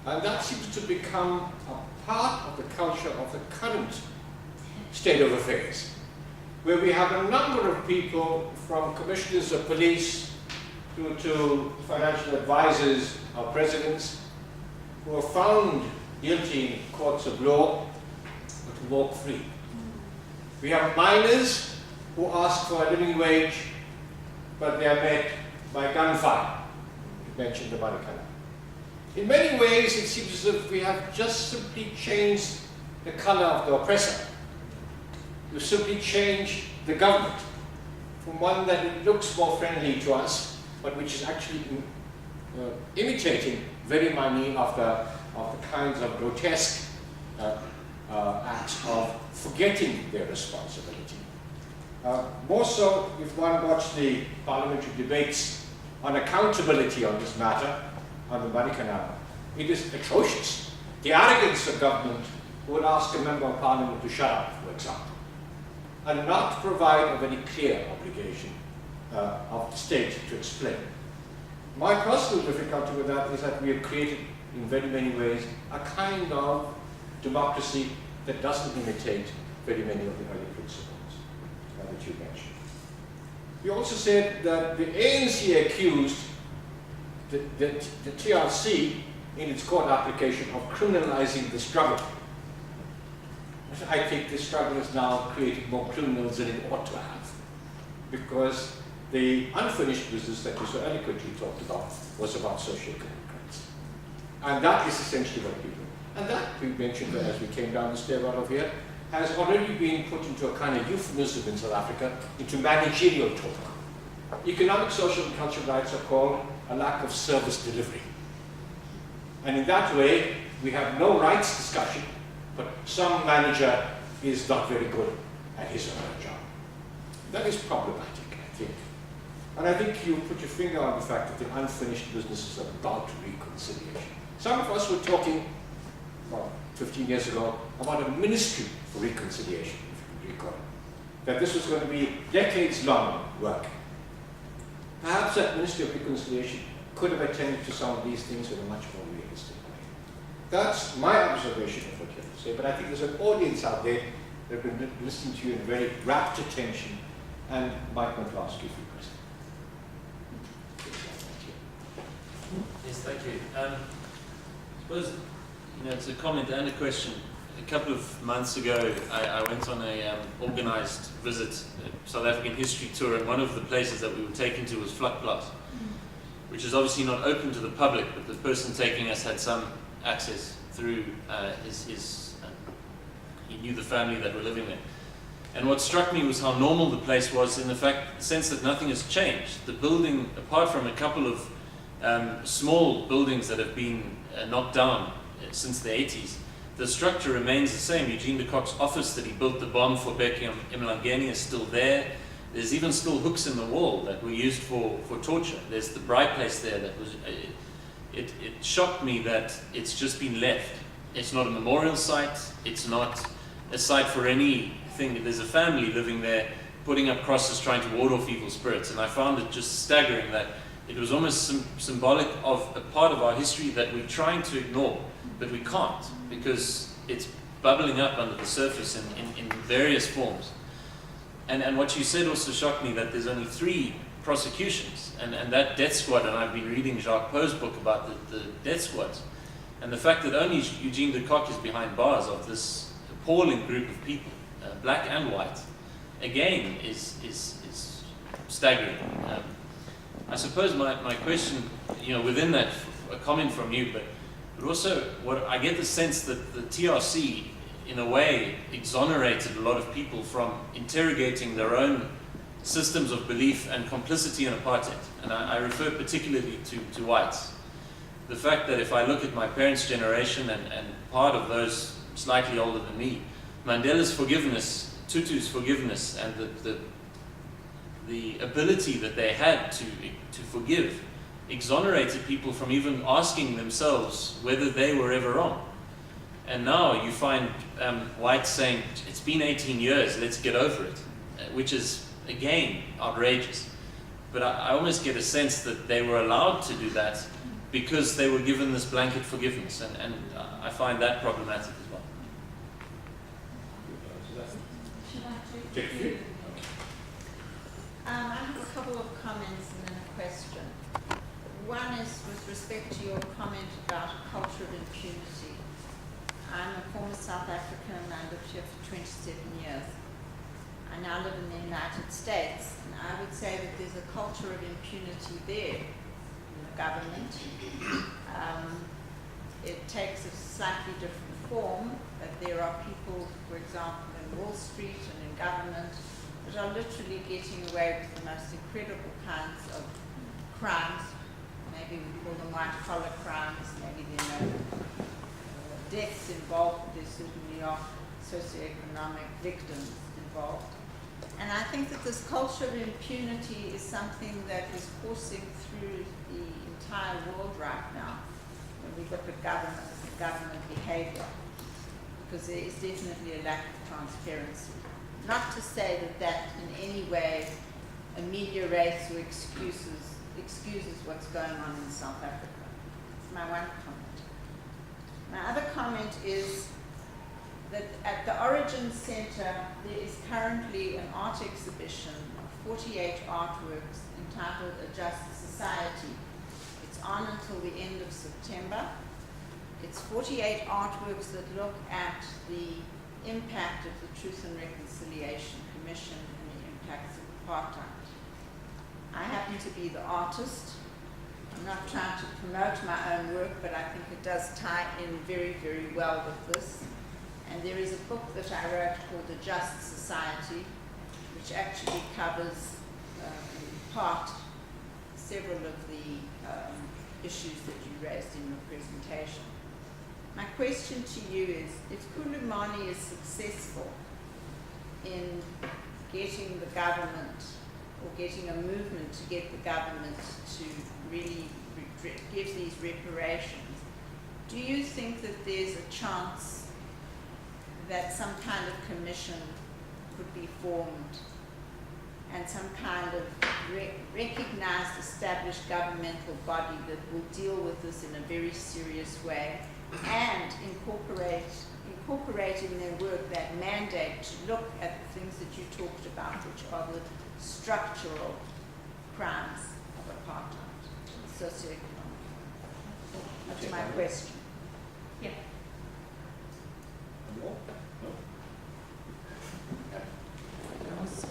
And that seems to become a part of the culture of the current state of affairs, where we have a number of people, from commissioners of police to financial advisors, our presidents, who are found guilty in courts of law but who walk free. We have miners who ask for a living wage, but they are met by gunfire. You mentioned the Marikana. In many ways, it seems as if we have just simply changed the color of the oppressor. You simply change the government from one that it looks more friendly to us, but which is actually imitating very many of the kinds of grotesque acts of forgetting their responsibility. More so, if one watched the parliamentary debates on accountability on this matter, on the Marikana, it is atrocious. The arrogance of government would ask a member of parliament to shut up, for example, and not provide a very clear obligation of the state to explain. My personal difficulty with that is that we have created, in very many ways, a kind of democracy that doesn't imitate very many of the early principles that you mentioned. You also said that the ANC accused the TRC in its court application of criminalizing the struggle. I think the struggle has now created more criminals than it ought to have, because the unfinished business that you so eloquently talked about was about social democrats. And that is essentially what people, and that we mentioned as we came down the stairwell of here, has already been put into a kind of euphemism in South Africa, into managerial talk. Economic, social, and cultural rights are called a lack of service delivery. And in that way, we have no rights discussion, but some manager is not very good at his or her job. That is problematic, I think. And I think you put your finger on the fact that the unfinished business is about reconciliation. Some of us were talking, well, 15 years ago, about a ministry for reconciliation, if you recall. That this was going to be decades-long work. Perhaps that Ministry of Reconciliation could have attended to some of these things in a much more realistic way. That's my observation of what you have to say, but I think there's an audience out there that have been listening to you in very rapt attention and might want to ask you a few questions. Yes, thank you. I suppose, it's a comment and a question. A couple of months ago, I went on a organized visit, a South African history tour, and one of the places that we were taken to was Vlakplaas, which is obviously not open to the public, but the person taking us had some access through he knew the family that were living there. And what struck me was how normal the place was, in the sense that nothing has changed. The building, apart from a couple of small buildings that have been knocked down since the 80s, the structure remains the same. Eugene de Kock's office that he built the bomb for Bheki Mlangeni is still there. There's even still hooks in the wall that were used for torture. There's the Braai place there that was... It shocked me that it's just been left. It's not a memorial site. It's not a site for anything. There's a family living there, putting up crosses, trying to ward off evil spirits. And I found it just staggering that it was almost symbolic of a part of our history that we're trying to ignore, but we can't, because it's bubbling up under the surface in various forms. And what you said also shocked me, that there's only 3 prosecutions, and that death squad, and I've been reading Jacques Poe's book about the death squads, and the fact that only Eugene de Kock is behind bars of this appalling group of people, black and white, again is staggering. I suppose my question, within that, a comment from you, but also what I get the sense that the TRC, in a way, exonerated a lot of people from interrogating their own systems of belief and complicity in apartheid. And I refer particularly to whites. The fact that if I look at my parents' generation and part of those slightly older than me, Mandela's forgiveness, Tutu's forgiveness, and the ability that they had to forgive exonerated people from even asking themselves whether they were ever wrong. And now you find whites saying, it's been 18 years, let's get over it, which is, again, outrageous. But I almost get a sense that they were allowed to do that because they were given this blanket forgiveness, and I find that problematic as well. Should I take it? I have a couple of comments and then a question. One is with respect to your comment about a culture of impunity. I'm a former South African and I lived here for 27 years. I now live in the United States, and I would say that there's a culture of impunity there in the government. It takes a slightly different form, but there are people, for example, in Wall Street and in government that are literally getting away with the most incredible kinds of crimes. Maybe we call them white-collar crimes, maybe there are no deaths involved, there certainly are socioeconomic victims involved. And I think that this culture of impunity is something that is coursing through the entire world right now when we look at government behavior, because there is definitely a lack of transparency. Not to say that that in any way ameliorates or excuses what's going on in South Africa. That's my one comment. My other comment is that at the Origin Center there is currently an art exhibition of 48 artworks entitled A Just Society. It's on until the end of September. It's 48 artworks that look at the impact of the Truth and Reconciliation Commission and the impacts of apartheid. I happen to be the artist. I'm not trying to promote my own work, but I think it does tie in very, very well with this. And there is a book that I wrote called A Just Society, which actually covers, in part, several of the issues that you raised in your presentation. My question to you is, if Kulumani is successful in getting the government, or getting a movement to get the government to really give these reparations, do you think that there's a chance that some kind of commission could be formed and some kind of recognized, established governmental body that will deal with this in a very serious way and incorporate in their work that mandate to look at the things that you talked about, which are the structural crimes of apartheid, socioeconomic? That's my question. Yeah.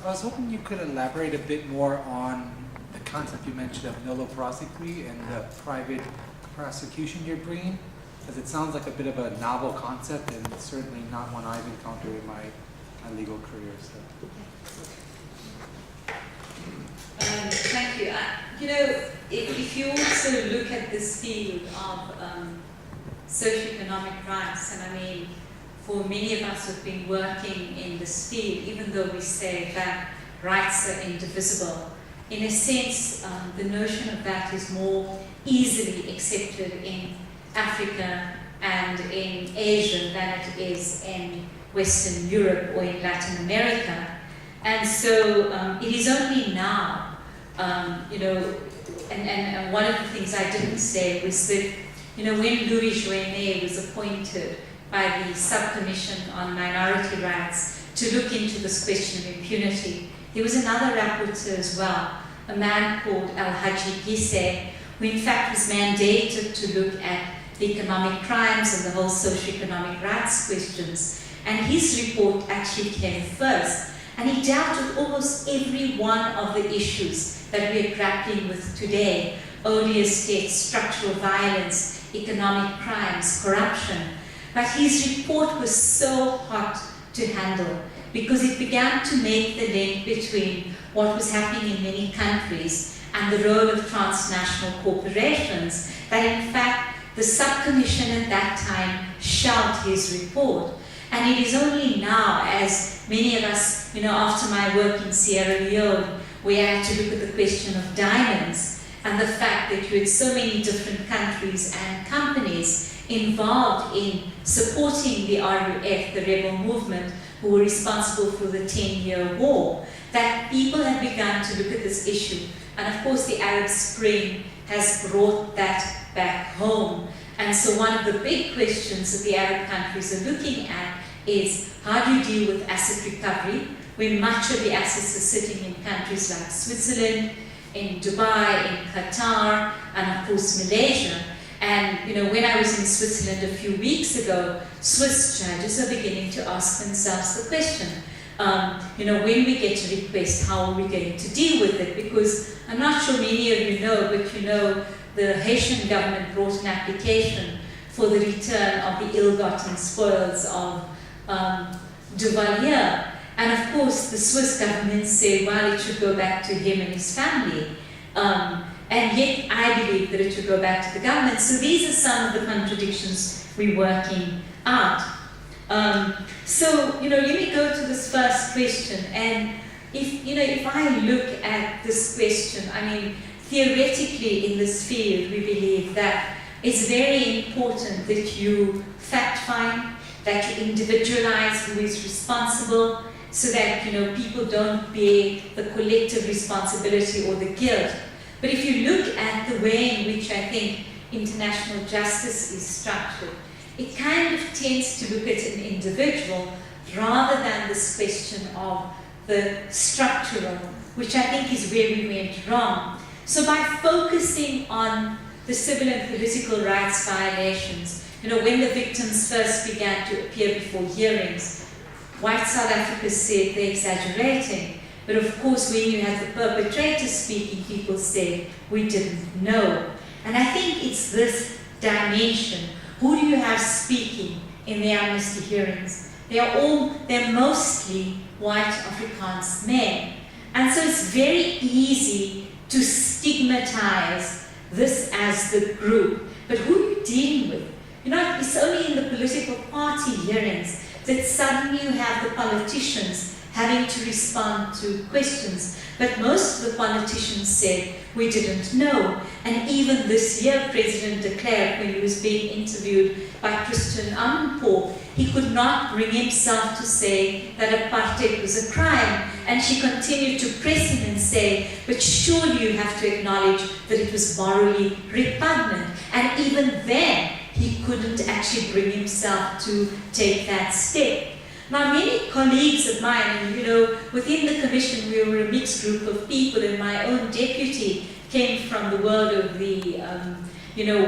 I was hoping you could elaborate a bit more on the concept you mentioned of nolo prosequi and the private prosecution you're bringing, because it sounds like a bit of a novel concept and certainly not one I've encountered in my legal career. So. Thank you. You know, if you also look at this field of socioeconomic rights, and I mean, for many of us who've been working in this field, even though we say that rights are indivisible, in a sense, the notion of that is more easily accepted in Africa and in Asia than it is in Western Europe or in Latin America. And so it is only now, you know, and one of the things I didn't say was that, you know, when Louis Jouenet was appointed by the Subcommission on Minority Rights to look into this question of impunity, there was another rapporteur as well, a man called Al-Haji Gisse, who in fact was mandated to look at the economic crimes and the whole socioeconomic rights questions. And his report actually came first. And he dealt with almost every one of the issues that we are grappling with today: odious debt, structural violence, economic crimes, corruption. But his report was so hot to handle because it began to make the link between what was happening in many countries and the role of transnational corporations, that in fact the subcommission at that time shelved his report. And it is only now, as many of us, you know, after my work in Sierra Leone, we had to look at the question of diamonds and the fact that you had so many different countries and companies involved in supporting the RUF, the rebel movement, who were responsible for the 10-year war, that people have begun to look at this issue. And of course the Arab Spring has brought that back home. And so one of the big questions that the Arab countries are looking at is, how do you deal with asset recovery when much of the assets are sitting in countries like Switzerland, in Dubai, in Qatar, and of course Malaysia. And when I was in Switzerland a few weeks ago, Swiss judges are beginning to ask themselves the question, when we get a request, how are we going to deal with it? Because I'm not sure many of you know, but the Haitian government brought an application for the return of the ill-gotten spoils of Duvalier. And of course, the Swiss government said, well, it should go back to him and his family. And yet, I believe that it should go back to the government. So these are some of the contradictions we're working out. Let me go to this first question. And if I look at this question, I mean, theoretically in this field, we believe that it's very important that you fact-find, that you individualize who is responsible, so that people don't bear the collective responsibility or the guilt. But if you look at the way in which I think international justice is structured, it kind of tends to look at an individual rather than this question of the structural, which I think is where we went wrong. So by focusing on the civil and political rights violations, when the victims first began to appear before hearings, white South Africa said they're exaggerating. But of course, when you had the perpetrator speaking, people said, we didn't know. And I think it's this dimension. Who do you have speaking in the amnesty hearings? They're mostly white Afrikaans men. And so it's very easy to stigmatize this as the group. But who are you dealing with? It's only in the political party hearings that suddenly you have the politicians having to respond to questions. But most of the politicians said, we didn't know. And even this year, President de Klerk, when he was being interviewed by Christian Amanpour, he could not bring himself to say that apartheid was a crime. And she continued to press him and say, but surely you have to acknowledge that it was morally repugnant. And even then, he couldn't actually bring himself to take that step. Now, many colleagues of mine, and within the commission we were a mixed group of people, and my own deputy came from the world of the,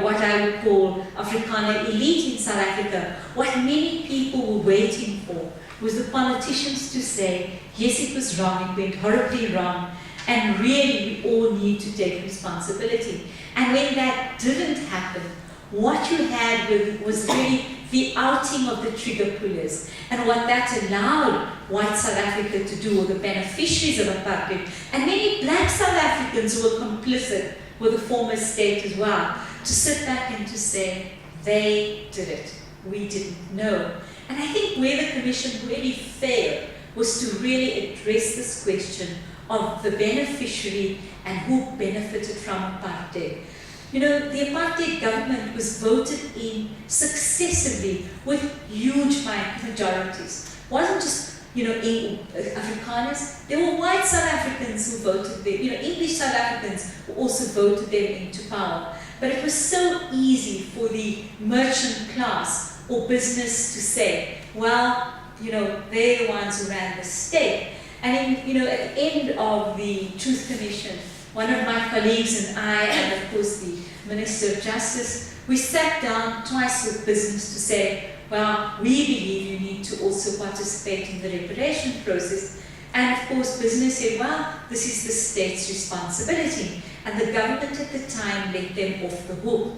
what I would call Afrikaner elite in South Africa. What many people were waiting for was the politicians to say, yes, it was wrong, it went horribly wrong, and really we all need to take responsibility. And when that didn't happen, what you had was really the outing of the trigger pullers, and what that allowed white South Africa to do, or the beneficiaries of apartheid, and many black South Africans who were complicit with the former state as well, to sit back and to say, they did it, we didn't know. And I think where the Commission really failed was to really address this question of the beneficiary and who benefited from apartheid. The apartheid government was voted in successively with huge majorities. It wasn't just, Afrikaners. There were white South Africans who voted them. English South Africans who also voted them into power. But it was so easy for the merchant class or business to say, well, they're the ones who ran the state. And at the end of the Truth Commission, one of my colleagues and I, and of course the Minister of Justice, we sat down twice with business to say, well, we believe you need to also participate in the reparation process. And of course, business said, well, this is the state's responsibility. And the government at the time let them off the hook.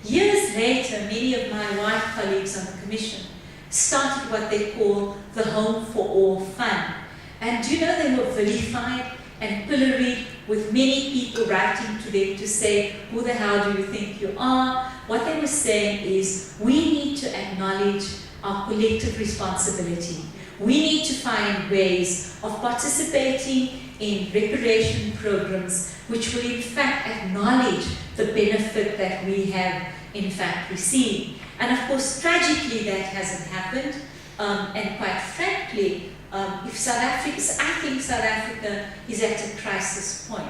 Years later, many of my white colleagues on the Commission started what they call the Home for All Fund. And they were vilified and pilloried, with many people writing to them to say, who the hell do you think you are? What they were saying is, we need to acknowledge our collective responsibility. We need to find ways of participating in reparation programs which will in fact acknowledge the benefit that we have in fact received. And of course, tragically, that hasn't happened. And quite frankly, I think South Africa is at a crisis point.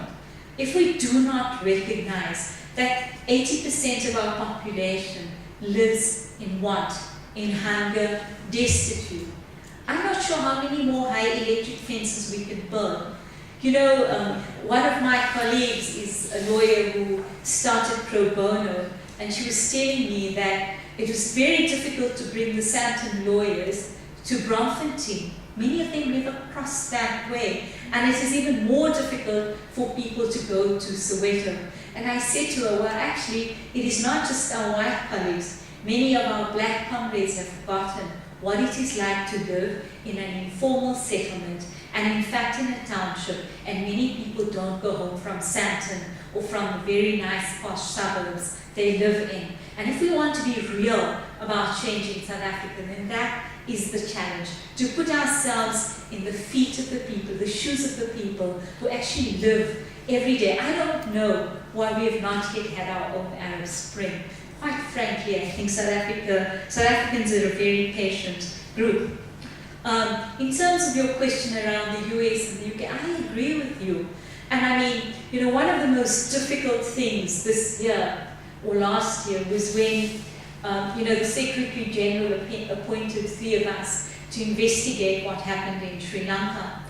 If we do not recognize that 80% of our population lives in want, in hunger, destitute, I'm not sure how many more high electric fences we can build. You know, one of my colleagues is a lawyer who started pro bono, and she was telling me that it was very difficult to bring the Sandton lawyers to Braamfontein. Many of them never crossed that way, and it is even more difficult for people to go to Soweto. And I said to her, well, actually, it is not just our white colleagues. Many of our black comrades have forgotten what it is like to live in an informal settlement, and in fact in a township, and many people don't go home from Sandton or from the very nice posh suburbs they live in. And if we want to be real about changing South Africa, then that is the challenge, to put ourselves in the feet of the people, the shoes of the people who actually live every day. I don't know why we have not yet had our own Arab Spring. Quite frankly, I think South Africans are a very patient group. In terms of your question around the US and the UK, I agree with you. And I mean, you know, one of the most difficult things this year or last year was when, you know, the Secretary General appointed 3 of us to investigate what happened in Sri Lanka.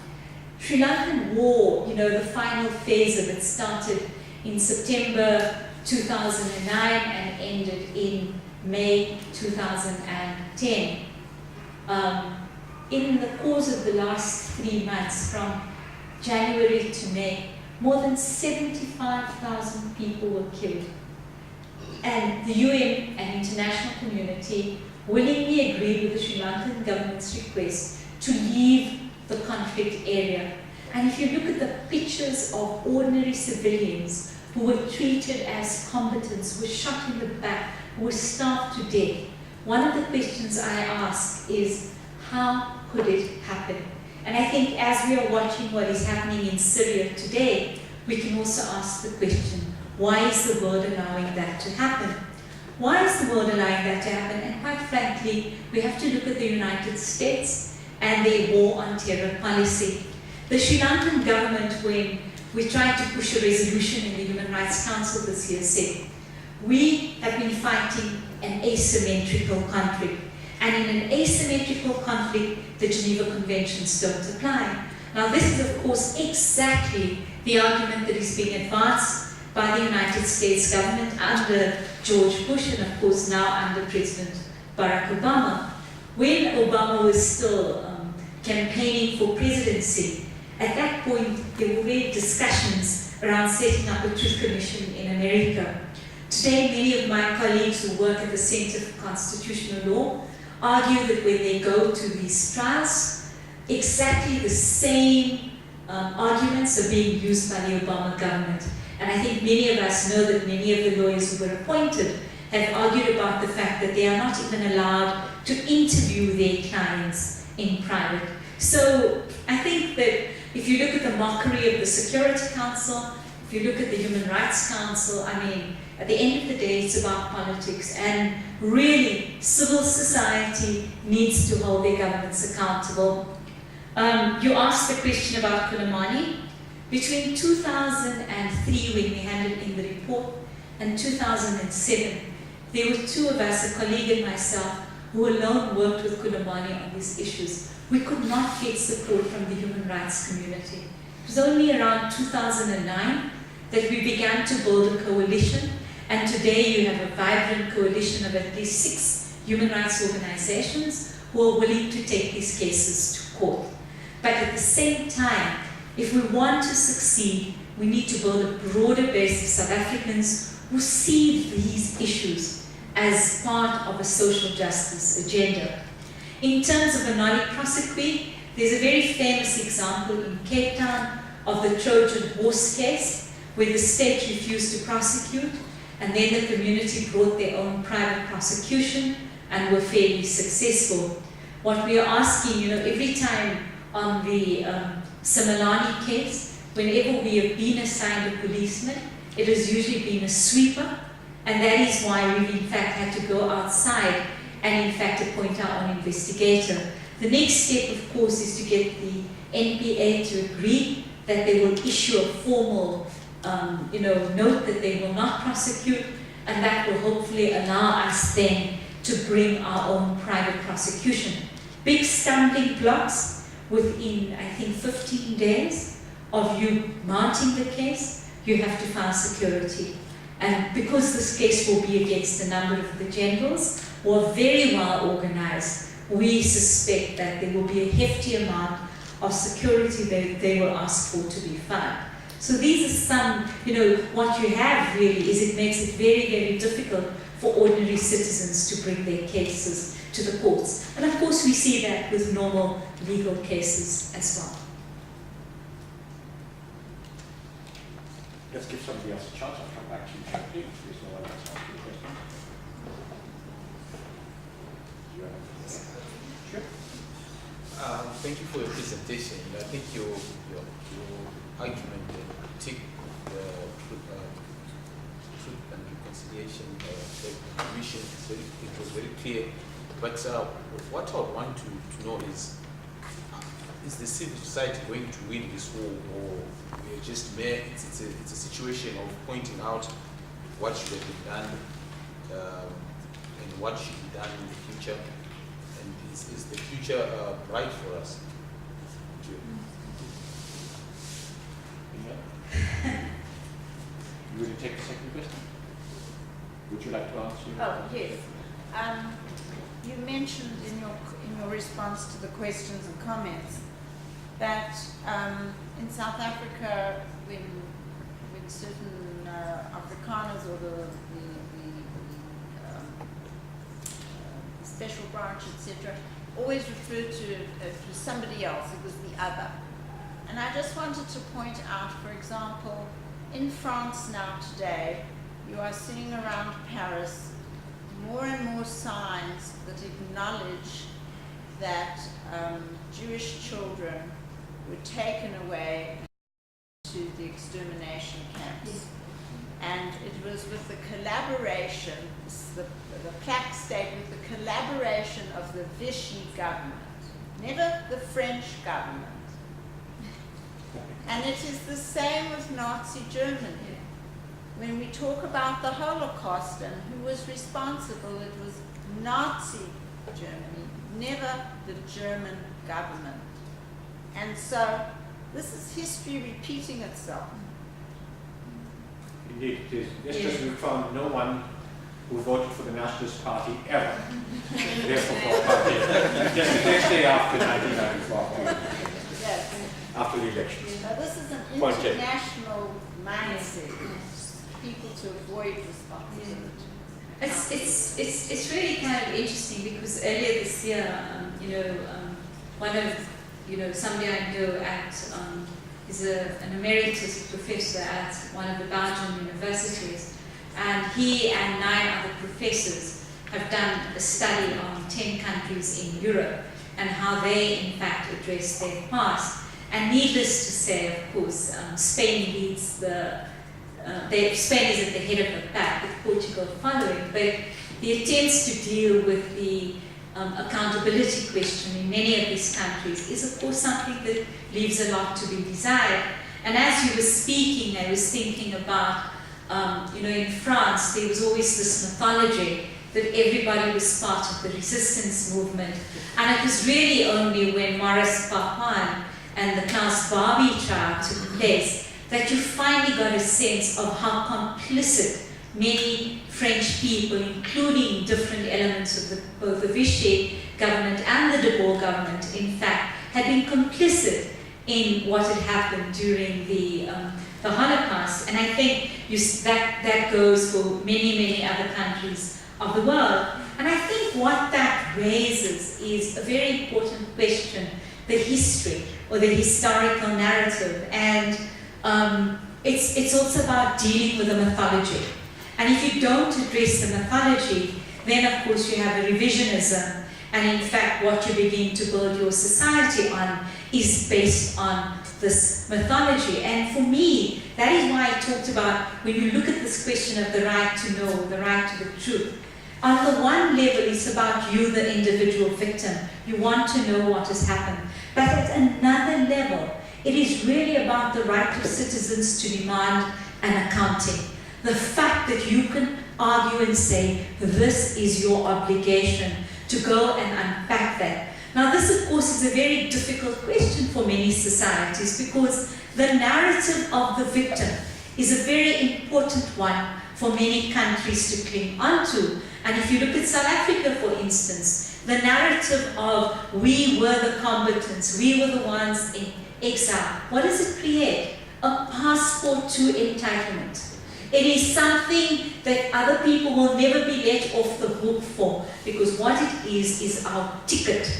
Sri Lankan war, you know, the final phase of it started in September 2009 and ended in May 2010. In the course of the last 3 months, from January to May, more than 75,000 people were killed. And the UN and international community willingly agreed with the Sri Lankan government's request to leave the conflict area. And if you look at the pictures of ordinary civilians who were treated as combatants, who were shot in the back, who were starved to death, one of the questions I ask is, how could it happen? And I think as we are watching what is happening in Syria today, we can also ask the question, why is the world allowing that to happen? Why is the world allowing that to happen? And quite frankly, we have to look at the United States and their war on terror policy. The Sri Lankan government, when we tried to push a resolution in the Human Rights Council this year, said, we have been fighting an asymmetrical conflict. And in an asymmetrical conflict, the Geneva Conventions don't apply. Now this is of course exactly the argument that is being advanced by the United States government under George Bush and of course now under President Barack Obama. When Obama was still campaigning for presidency, at that point there were already discussions around setting up a Truth Commission in America. Today many of my colleagues who work at the Center for Constitutional Law argue that when they go to these trials, exactly the same arguments are being used by the Obama government. And I think many of us know that many of the lawyers who were appointed have argued about the fact that they are not even allowed to interview their clients in private. So I think that if you look at the mockery of the Security Council, if you look at the Human Rights Council, I mean, at the end of the day, it's about politics. And really, civil society needs to hold their governments accountable. You asked the question about Kulamani. Between 2003, when we handed in the report, and 2007, there were 2 of us, a colleague and myself, who alone worked with Kulamani on these issues. We could not get support from the human rights community. It was only around 2009 that we began to build a coalition, and today you have a vibrant coalition of at least 6 human rights organizations who are willing to take these cases to court. But at the same time, if we want to succeed, we need to build a broader base of South Africans who see these issues as part of a social justice agenda. In terms of a non-prosequi, there's a very famous example in Cape Town of the Trojan horse case, where the state refused to prosecute, and then the community brought their own private prosecution and were fairly successful. What we are asking, every time on the Simelane case, whenever we have been assigned a policeman, it has usually been a sweeper, and that is why we've in fact had to go outside and in fact appoint our own investigator. The next step, of course, is to get the NPA to agree that they will issue a formal note that they will not prosecute, and that will hopefully allow us then to bring our own private prosecution. Big stumbling blocks within, I think, 15 days. of you mounting the case, you have to file security. And because this case will be against a number of the generals who are very well organized, we suspect that there will be a hefty amount of security that they will ask for to be filed. So these are some, what you have really is it makes it very, very difficult for ordinary citizens to bring their cases to the courts. And of course we see that with normal legal cases as well. Let's give somebody else a chance. I'll come back to you shortly. There's no one else asking questions. Sure. Thank you for your presentation. I think your argument and critique the Truth and Reconciliation Commission it was very clear. But what I would want to know is the civil society going to win this war, or we're just mere? It's a situation of pointing out what should have been done and what should be done in the future. And is the future bright for us? Thank you. You will take the second question? Would you like to answer? Oh, yes. You mentioned in your response to the questions and comments that in South Africa, when certain Afrikaners or the special branch, etc., always referred to somebody else. It was the other. And I just wanted to point out, for example, in France now today, you are seeing around Paris more and more signs that acknowledge that Jewish children were taken away to the extermination camps. And it was with the collaboration, the plaque state with the collaboration of the Vichy government, never the French government. And it is the same with Nazi Germany. When we talk about the Holocaust and who was responsible, it was Nazi Germany, never the German government. And so this is history repeating itself. Indeed, it is. It's just we found no one who voted for the Nationalist Party ever. Their football party. Just the next day after 1994. Yes. After the elections. Now this is an Point taken. international mindset. People to avoid responsibility. It's really kind of interesting because earlier this year, one of somebody I know at is an emeritus professor at one of the Belgian universities, and he and 9 other professors have done a study on 10 countries in Europe and how they in fact address their past. And needless to say, of course, Spain leads Spain is at the head of the pack, with Portugal following, but the attempts to deal with the accountability question in many of these countries is of course something that leaves a lot to be desired. And as you were speaking, I was thinking about, in France there was always this mythology that everybody was part of the resistance movement, and it was really only when Maurice Papin and the Klaus Barbie trial took place that you finally got a sense of how complicit many French people, including different elements of both the Vichy government and the de Gaulle government, in fact, had been complicit in what had happened during the Holocaust. And I think that goes for many, many other countries of the world. And I think what that raises is a very important question, the history or the historical narrative. And it's also about dealing with the mythology. And if you don't address the mythology, then of course you have a revisionism. And in fact, what you begin to build your society on is based on this mythology. And for me, that is why I talked about when you look at this question of the right to know, the right to the truth. On the one level, it's about you, the individual victim. You want to know what has happened. But at another level, it is really about the right of citizens to demand an accounting. The fact that you can argue and say, this is your obligation, to go and unpack that. Now this of course is a very difficult question for many societies because the narrative of the victim is a very important one for many countries to cling onto. And if you look at South Africa, for instance, the narrative of we were the combatants, we were the ones in exile, what does it create? A passport to entitlement. It is something that other people will never be let off the hook for, because what it is our ticket.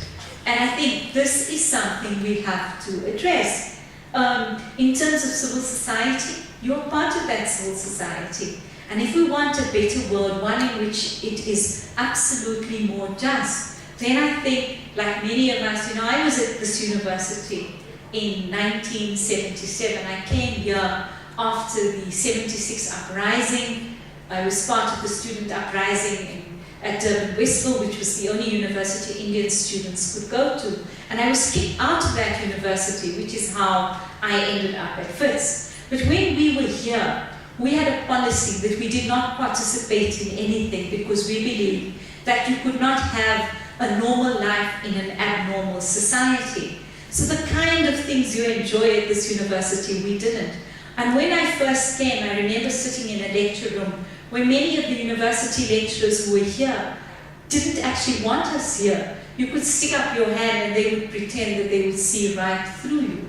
And I think this is something we have to address. In terms of civil society, you're part of that civil society. And if we want a better world, one in which it is absolutely more just, then I think, like many of us, I was at this university in 1977. I came here after the 76 uprising. I was part of the student uprising at Durban Westville, which was the only university Indian students could go to. And I was kicked out of that university, which is how I ended up at FITS. But when we were here, we had a policy that we did not participate in anything because we believed that you could not have a normal life in an abnormal society. So the kind of things you enjoy at this university, we didn't. And when I first came, I remember sitting in a lecture room where many of the university lecturers who were here didn't actually want us here. You could stick up your hand and they would pretend that they would see right through you.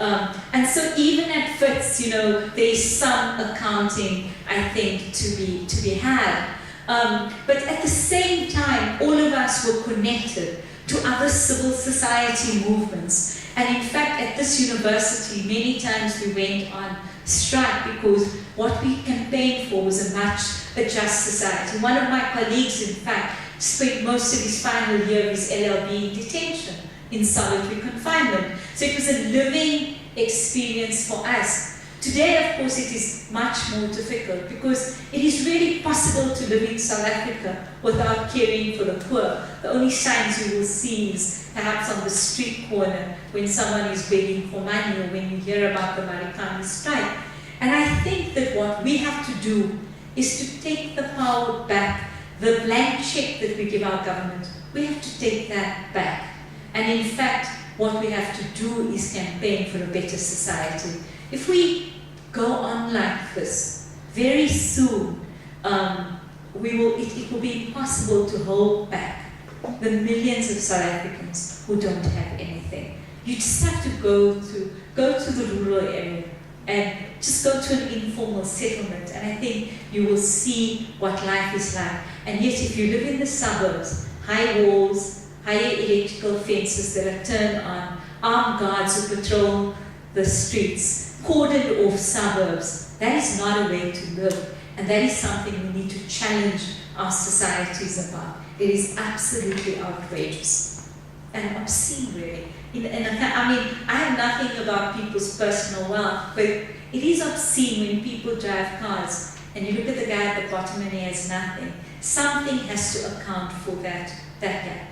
And so even at FITS, there's some accounting, I think, to be had. But at the same time, all of us were connected to other civil society movements. And in fact, at this university, many times we went on strike because what we campaigned for was a just society. One of my colleagues, in fact, spent most of his final year of his LLB in detention, in solitary confinement. So it was a living experience for us. Today, of course, it is much more difficult because it is really possible to live in South Africa without caring for the poor. The only signs you will see is perhaps on the street corner when someone is begging for money or when you hear about the Marikani strike. And I think that what we have to do is to take the power back. The blank check that we give our government, we have to take that back. And in fact, what we have to do is campaign for a better society. If we go on like this, very soon it will be impossible to hold back the millions of South Africans who don't have anything. You just have to go to the rural area and just go to an informal settlement, and I think you will see what life is like. And yet if you live in the suburbs, high walls, higher electrical fences that are turned on, armed guards who patrol the streets, cordoned off suburbs, that is not a way to live. And that is something we need to challenge our societies about. It is absolutely outrageous and obscene, really. I have nothing about people's personal wealth, but it is obscene when people drive cars and you look at the guy at the bottom and he has nothing. Something has to account for that gap.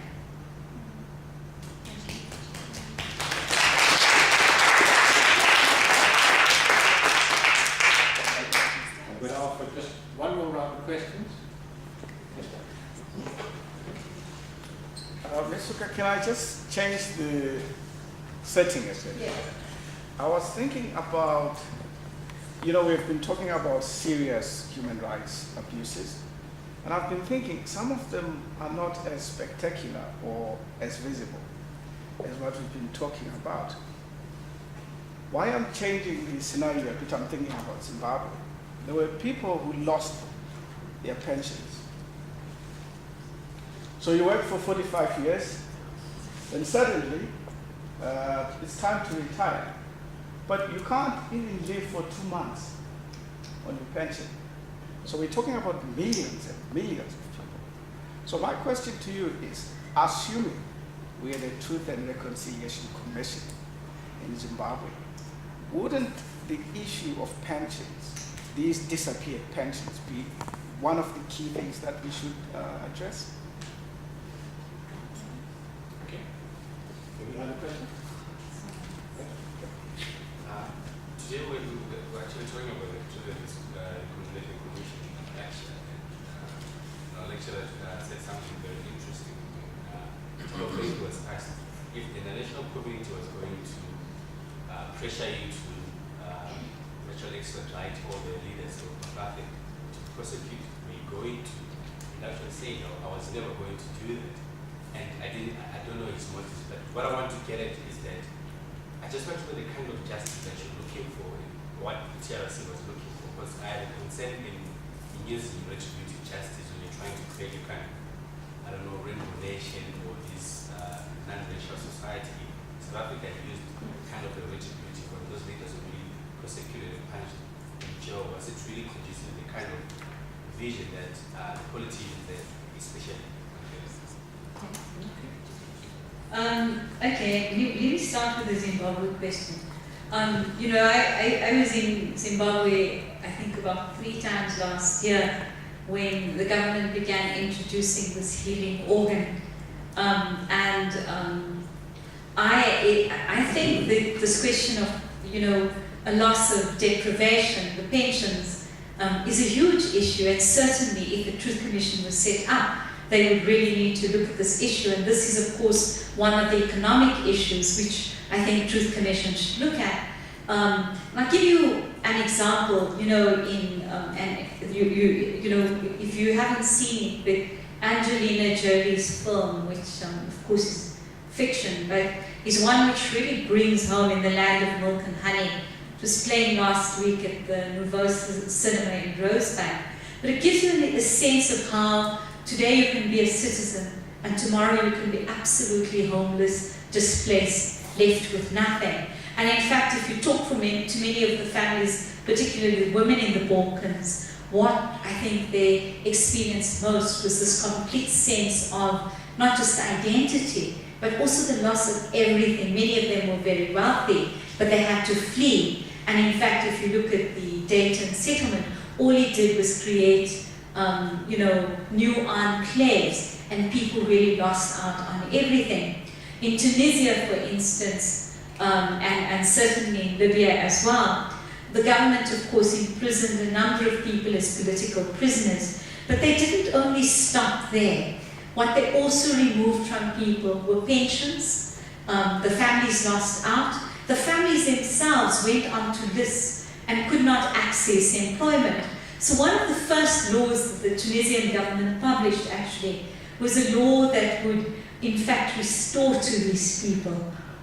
We'll offer just one more round of questions. Ms. Sooka, can I just change the setting a bit? Yeah. I was thinking about, we've been talking about serious human rights abuses, and I've been thinking some of them are not as spectacular or as visible as what we've been talking about. Why I'm changing the scenario a bit, I'm thinking about Zimbabwe. There were people who lost their pensions. So you work for 45 years, then suddenly it's time to retire. But you can't even live for 2 months on your pension. So we're talking about millions and millions of people. So my question to you is, assuming we're the Truth and Reconciliation Commission in Zimbabwe, wouldn't the issue of pensions, these disappeared pensions, be one of the key things that we should address? Any other question? Today we're actually talking about the Reconciliation Commission action. Our lecturer said something very interesting. Your bill was passed. If the national community was going to pressure you to natural expert, right, or the leaders of the traffic to prosecute me going to, and actually say, no, I was never going to do that. And I don't know his motives, but what I want to get at is that I just want to know the kind of justice that you're looking for and what the TRC was looking for. Because I have a concern in using retributive justice when you're trying to create a kind of, I don't know, rainbow nation or this non-racial society. South Africa used kind of a retributive when those leaders were really prosecuted and punished in jail. Was it really conducive to the kind of vision that the politicians there, especially? Okay, let me start with the Zimbabwe question. I was in Zimbabwe, I think about 3 times last year when the government began introducing this healing organ. I think that this question of, a loss of deprivation, the pensions, is a huge issue, and certainly if the Truth Commission was set up, they would really need to look at this issue, and this is of course one of the economic issues which I think Truth Commission should look at. I'll give you an example, if you haven't seen it, but Angelina Jolie's film, which of course is fiction, but is one which really brings home In the Land of Milk and Honey. It was playing last week at the Nouveau Cinema in Rosebank. But it gives you a sense of how today you can be a citizen and tomorrow you can be absolutely homeless, displaced, left with nothing. And in fact, if you talk to many of the families, particularly women in the Balkans, what I think they experienced most was this complete sense of not just identity, but also the loss of everything. Many of them were very wealthy, but they had to flee. And in fact, if you look at the Dayton settlement, all it did was create, new enclaves, and people really lost out on everything. In Tunisia, for instance, and certainly in Libya as well, the government, of course, imprisoned a number of people as political prisoners, but they didn't only stop there. What they also removed from people were pensions. The families lost out. The families themselves went onto lists and could not access employment. So one of the first laws that the Tunisian government published actually was a law that would in fact restore to these people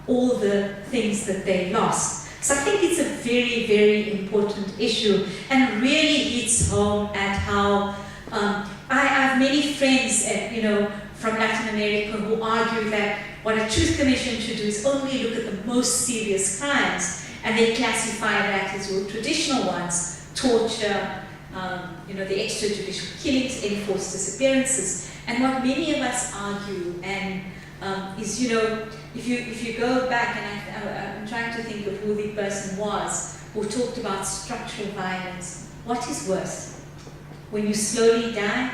all the things that they lost. So I think it's a very, very important issue and really hits home at how I have many friends from Latin America who argue that what a Truth Commission should do is only look at the most serious crimes, and they classify that as your traditional ones, torture, the extrajudicial killings, enforced disappearances. And what many of us argue is, if you go back, and I'm trying to think of who the person was who talked about structural violence. What is worse? When you slowly die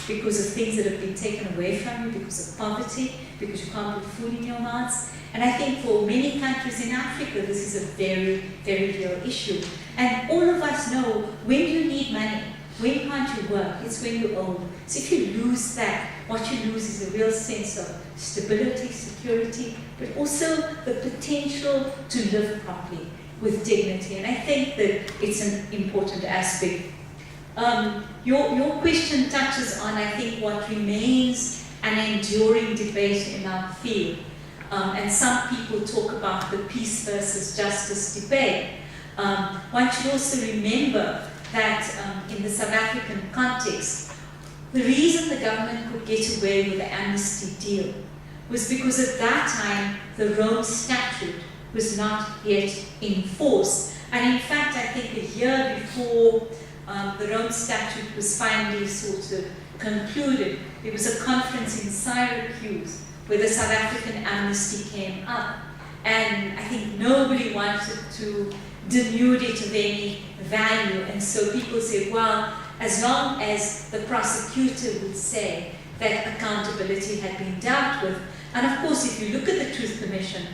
because of things that have been taken away from you, because of poverty, because you can't put food in your mouths. And I think for many countries in Africa, this is a very, very real issue. And all of us know when you need money, when can't you work? It's when you're old. So if you lose that, what you lose is a real sense of stability, security, but also the potential to live properly with dignity. And I think that it's an important aspect. Your question touches on, I think, what remains an enduring debate in our field. And some people talk about the peace versus justice debate. One should also remember that in the South African context, the reason the government could get away with the amnesty deal was because at that time the Rome Statute was not yet in force. And in fact, I think a year before the Rome Statute was finally sort of concluded, there was a conference in Syracuse where the South African amnesty came up. And I think nobody wanted to denude it of any value. And so people said, well, as long as the prosecutor would say that accountability had been dealt with. And of course, if you look at the Truth Commission,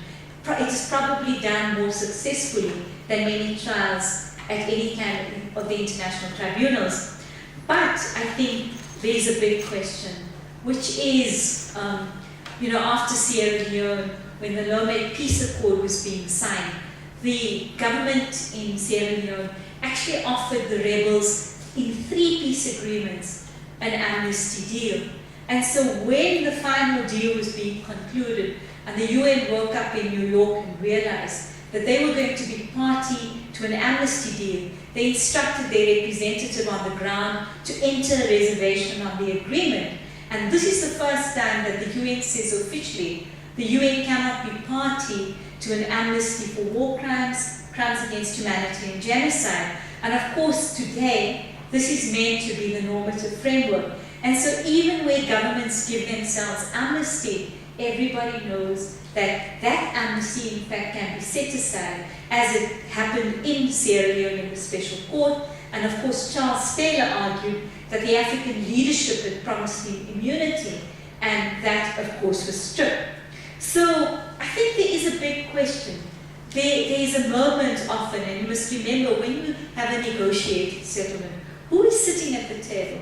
it is probably done more successfully than many trials at any kind of the international tribunals. But I think there's a big question, which is, after Sierra Leone, when the Lomé Peace Accord was being signed, the government in Sierra Leone actually offered the rebels in 3 peace agreements an amnesty deal. And so when the final deal was being concluded and the UN woke up in New York and realized that they were going to be party to an amnesty deal, they instructed their representative on the ground to enter a reservation on the agreement. And this is the first time that the UN says officially the UN cannot be party to an amnesty for war crimes, crimes against humanity and genocide. And of course today, this is meant to be the normative framework. And so even where governments give themselves amnesty, everybody knows that that amnesty in fact can be set aside, as it happened in Sierra Leone in the special court. And of course Charles Taylor argued that the African leadership had promised him immunity, and that of course was stripped. So I think there is a big question. There is a moment often, and you must remember when you have a negotiated settlement, who is sitting at the table?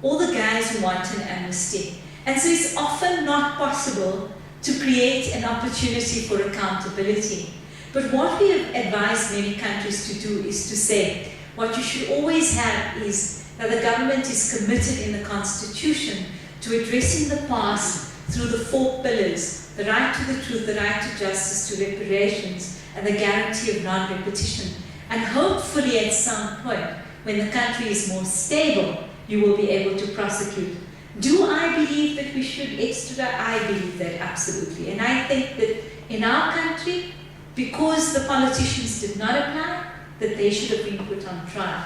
All the guys who want an amnesty. And so it's often not possible to create an opportunity for accountability. But what we have advised many countries to do is to say, what you should always have is that the government is committed in the Constitution to addressing the past through the 4 pillars: the right to the truth, the right to justice, to reparations, and the guarantee of non-repetition. And hopefully at some point, when the country is more stable, you will be able to prosecute. Do I believe that we should extradite? I believe that absolutely. And I think that in our country, because the politicians did not apply, that they should have been put on trial.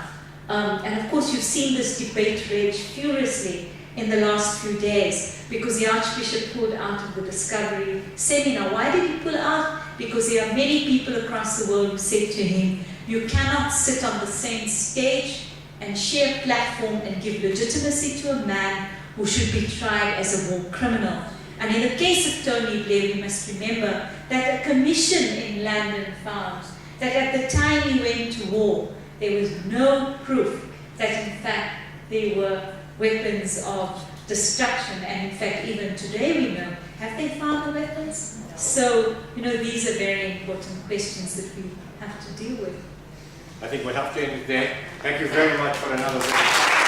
And of course, you've seen this debate rage furiously in the last few days, because the Archbishop pulled out of the Discovery seminar. Why did he pull out? Because there are many people across the world who said to him, you cannot sit on the same stage and share a platform and give legitimacy to a man who should be tried as a war criminal. And in the case of Tony Blair, we must remember that a commission in London found that at the time he went to war, there was no proof that in fact there were weapons of destruction. And in fact, even today we know, have they found the weapons? No. So, these are very important questions that we have to deal with. I think we'll have to end it there. Thank you very much for another week.